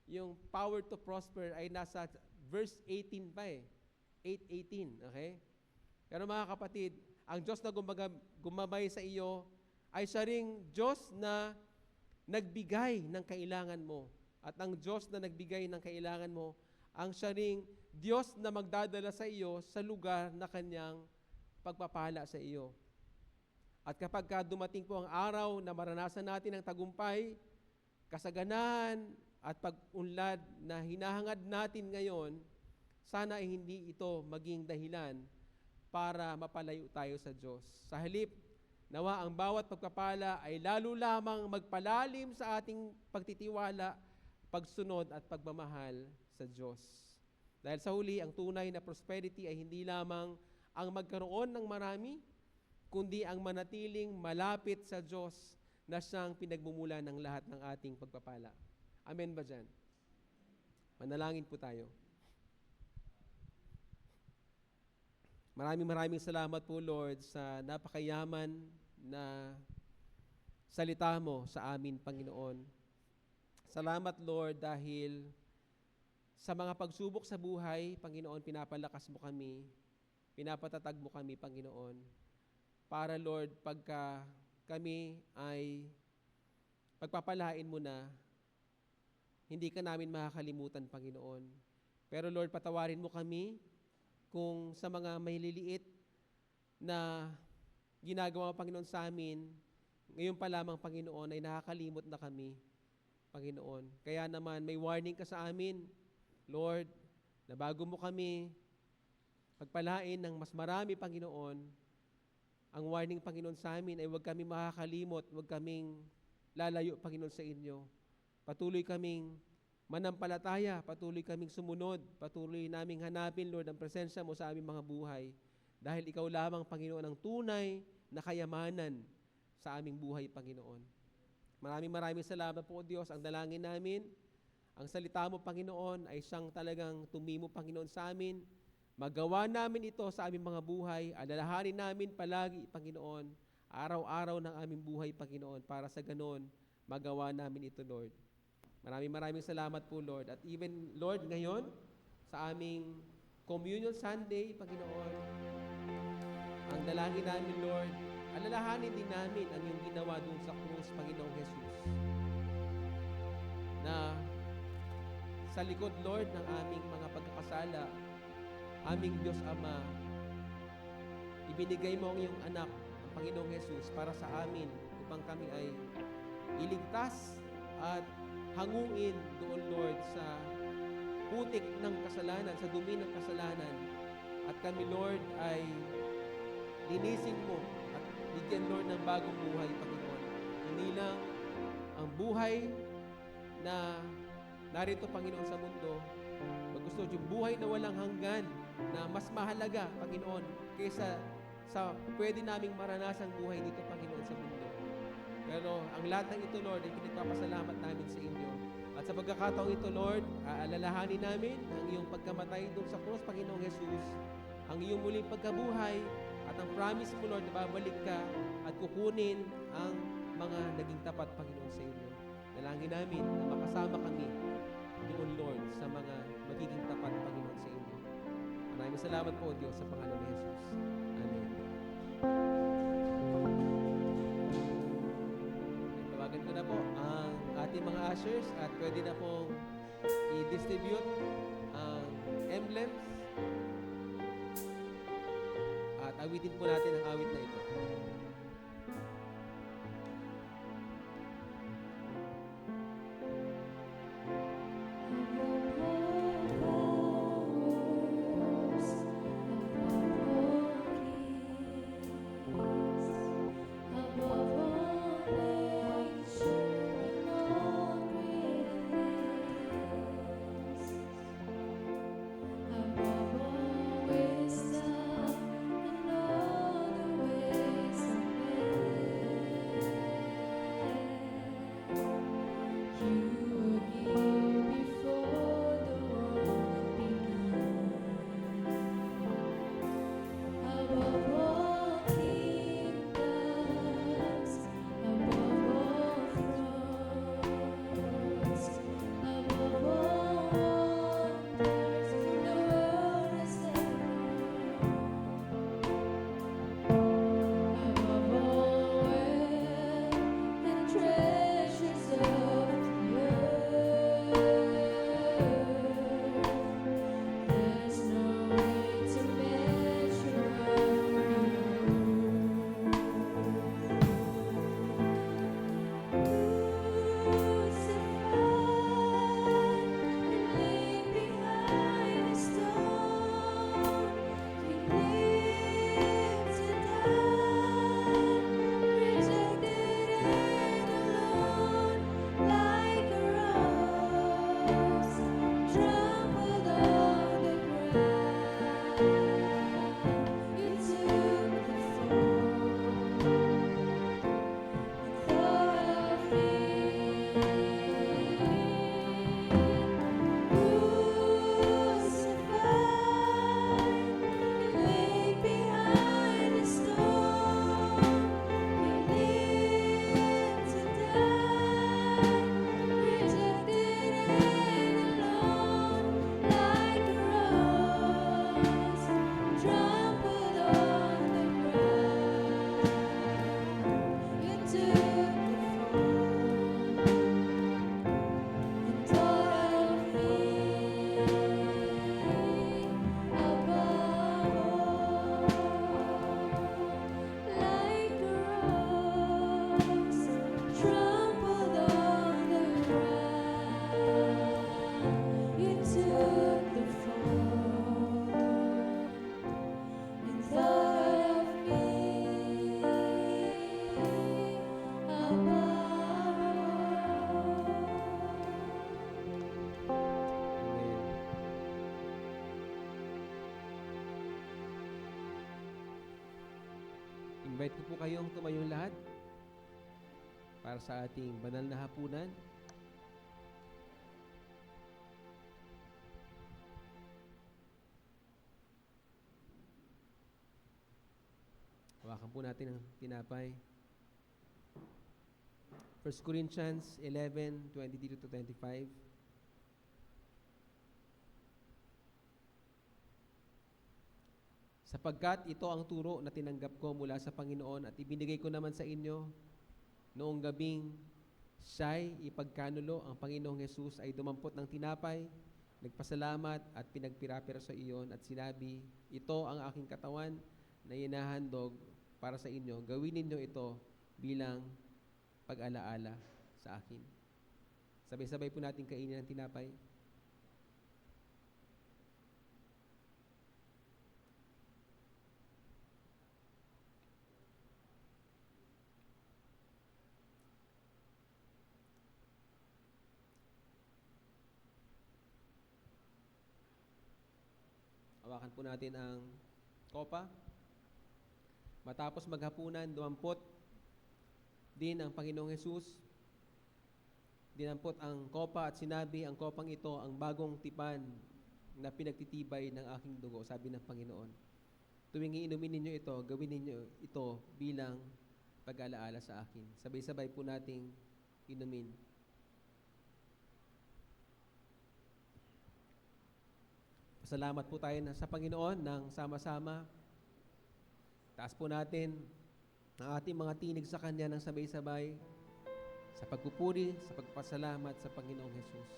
yung power to prosper ay nasa verse 18 pa eh. 8:18, okay? Pero mga kapatid, ang Diyos na gumabay sa iyo ay siya ring Diyos na nagbigay ng kailangan mo. At ang Diyos na nagbigay ng kailangan mo, ang siya ring Diyos na magdadala sa iyo sa lugar na Kanyang pagpapala sa iyo. At kapag dumating po ang araw na maranasan natin ang tagumpay, kasaganahan at pag-unlad na hinahangad natin ngayon, sana ay hindi ito maging dahilan para mapalayo tayo sa Diyos. Sa halip, Nawa ang bawat pagpapala ay lalo lamang magpalalim sa ating pagtitiwala, pagsunod at pagmamahal sa Diyos. Dahil sa huli, ang tunay na prosperity ay hindi lamang ang magkaroon ng marami, kundi ang manatiling malapit sa Diyos na siyang pinagmumulan ng lahat ng ating pagpapala. Amen ba dyan? Manalangin po tayo. Maraming salamat po, Lord, sa napakayaman na salita mo sa amin, Panginoon. Salamat, Lord, dahil sa mga pagsubok sa buhay, Panginoon, pinapalakas mo kami, pinapatatag mo kami, Panginoon. Para, Lord, pagka kami ay pagpapalain mo na, hindi ka namin makakalimutan, Panginoon. Pero, Lord, patawarin mo kami kung sa mga may liliit na ginagawa mo, Panginoon, sa amin, ngayon pa lamang, Panginoon, ay nakakalimot na kami, Panginoon. Kaya naman, may warning ka sa amin, Lord, na bago mo kami pagpalain ng mas marami, Panginoon, ang warning, Panginoon, sa amin ay huwag kami makakalimot, huwag kaming lalayo, Panginoon, sa inyo. Patuloy kaming manampalataya, patuloy kaming sumunod, patuloy naming hanapin, Lord, ang presensya mo sa aming mga buhay. Dahil ikaw lamang, Panginoon, ang tunay na kayamanan sa aming buhay, Panginoon. Maraming salamat po, Diyos. Ang dalangin namin, ang salita mo, Panginoon, ay siyang talagang tumimo, Panginoon, sa amin. Magawa namin ito sa aming mga buhay. Alalahanin namin palagi, Panginoon, araw-araw ng aming buhay, Panginoon, para sa ganon, magawa namin ito, Lord. Maraming salamat po, Lord. At even, Lord, ngayon, sa aming Communion Sunday, Panginoon, ang dalangin namin, Lord, alalahanin din namin ang iyong ginawa doon sa krus, Panginoong Jesus. Na sa likod, Lord, ng aming mga pagkakasala, aming Diyos Ama, ibinigay mo ang iyong anak, ang Panginoong Jesus, para sa amin upang kami ay iligtas at hanguin doon, Lord, sa putik ng kasalanan, sa dumi ng kasalanan. At kami, Lord, ay linisin mo at bigyan, Lord, ng bagong buhay, Panginoon. Hindi lang ang buhay na narito, Panginoon, sa mundo, gusto yung buhay na walang hanggan, na mas mahalaga, Panginoon, kaysa sa pwede naming maranasang buhay dito, Panginoon, sa mundo. Pero ang lahat ng ito, Lord, ay pinagpapasalamat namin sa inyo. At sa pagkakataong ito, Lord, aalalahanin namin ang iyong pagkamatay doon sa cross, Panginoong Jesus, ang iyong muling pagkabuhay, at ang promise mo, Lord, na babalik ka at kukunin ang mga naging tapat, Panginoon, sa inyo. Dalangin namin na makasama kami doon, Lord, sa mga magiging tapat, Panginoon, sa inyo. Maraming salamat po, Diyos, sa pangalan ni Jesus. Amen. Tawagan ko na po ang ating mga ushers at pwede na pong i-distribute ang emblems at awitin po natin ang awit na ito. Above all wisdom and all the ways of Invite ko po kayong tumayong lahat para sa ating banal na hapunan. Hawakan po natin ang tinapay. 1 Corinthians 11:23-25. Sapagkat ito ang turo na tinanggap ko mula sa Panginoon at ibinigay ko naman sa inyo noong gabing siya'y ipagkanulo, ang Panginoong Hesus ay dumampot ng tinapay, nagpasalamat at pinagpirapira sa iyon at sinabi, ito ang aking katawan na inahandog para sa inyo. Gawin ninyo ito bilang pag-alaala sa akin. Sabay-sabay po natin kainin ang tinapay. Hawakan po natin ang kopa. Matapos maghapunan, dumampot din ang Panginoong Hesus. Dinampot ang kopa at sinabi, ang kopang ito ang bagong tipan na pinagtitibay ng aking dugo, sabi ng Panginoon. Tuwing iinumin ninyo ito, gawin ninyo ito bilang pag-alaala sa akin. Sabay-sabay po nating inumin. Salamat po tayo sa Panginoon ng sama-sama. Taas po natin ang ating mga tinig sa Kanya ng sabay-sabay sa pagpupuri, sa pagpasalamat sa Panginoong Hesus.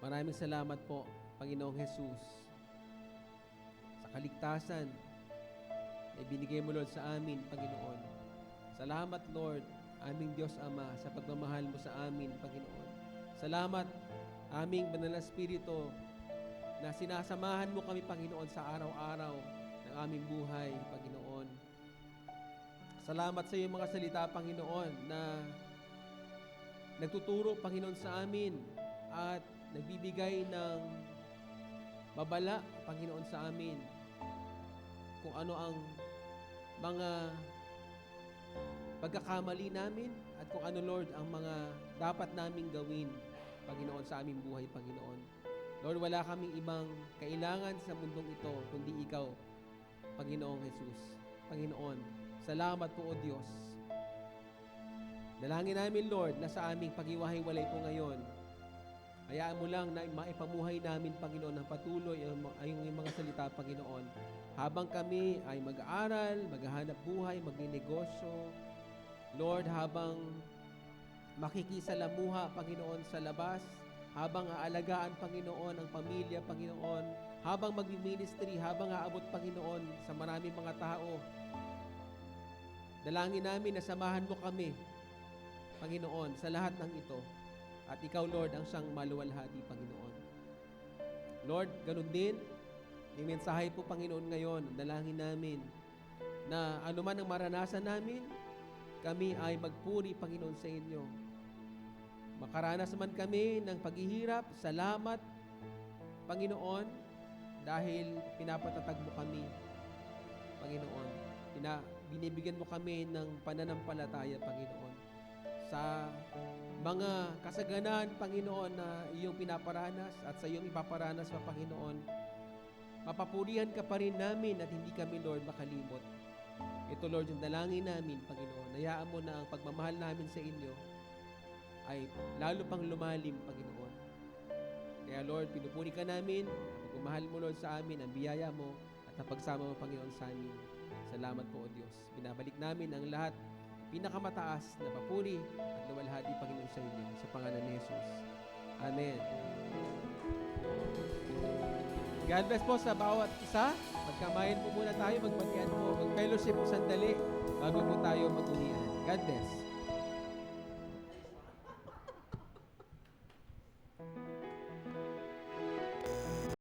Maraming salamat po, Panginoong Hesus, sa kaligtasan na ibinigay mo, Lord, sa amin, Panginoon. Salamat, Lord, aming Diyos Ama, sa pagmamahal mo sa amin, Panginoon. Salamat, aming Banal na Espiritu, na sinasamahan mo kami, Panginoon, sa araw-araw ng aming buhay, Panginoon. Salamat sa iyong mga salita, Panginoon, na nagtuturo, Panginoon, sa amin at nagbibigay ng babala, Panginoon, sa amin kung ano ang mga pagkakamali namin at kung ano, Lord, ang mga dapat naming gawin, Panginoon, sa aming buhay, Panginoon. Lord, wala kaming ibang kailangan sa mundong ito, kundi Ikaw, Panginoong Hesus. Panginoon, salamat po, O Diyos. Dalangin namin, Lord, na sa aming pag-iwahiwalay po ngayon, hayaan mo lang na maipamuhay namin, Panginoon, ng patuloy ang mga salita, Panginoon. Habang kami ay mag-aaral, maghahanap buhay, magninegosyo, Lord, habang makikisalamuha, Panginoon, sa labas, habang aalagaan, Panginoon, ang pamilya, Panginoon, habang mag-ministry, habang aabot, Panginoon, sa maraming mga tao. Dalangin namin na samahan mo kami, Panginoon, sa lahat ng ito. At Ikaw, Lord, ang siyang maluwalhati, Panginoon. Lord, ganun din, yung mensahe po, Panginoon, ngayon, dalangin namin na anuman ang maranasan namin, kami ay magpuri, Panginoon, sa inyo. Makaranas man kami ng paghihirap, salamat, Panginoon, dahil pinapatatag mo kami, Panginoon. Binibigyan mo kami ng pananampalataya, Panginoon. Sa mga kasaganan, Panginoon, na iyong pinaparanas at sa iyong ipaparanas, Panginoon, mapapurihan ka pa rin namin at hindi kami, Lord, makalimot. Ito, Lord, yung dalangin namin, Panginoon. Hayaan mo na ang pagmamahal namin sa inyo ay lalo pang lumalim, Panginoon. Kaya, Lord, pinupuri ka namin, pagmamahal mo, Lord, sa amin, ang biyaya mo, at ang pagsama mo, Panginoon, sa amin. Salamat po, O Diyos. Binabalik namin ang lahat, pinakamataas na papuri at luwalhati, Panginoon, sa inyo, sa pangalan ni Jesus. Amen. God bless po sa bawat isa. Magkamayan po muna tayo, magbatian po, mag-fellowship po sandali bago po tayo mag-uwian. God bless.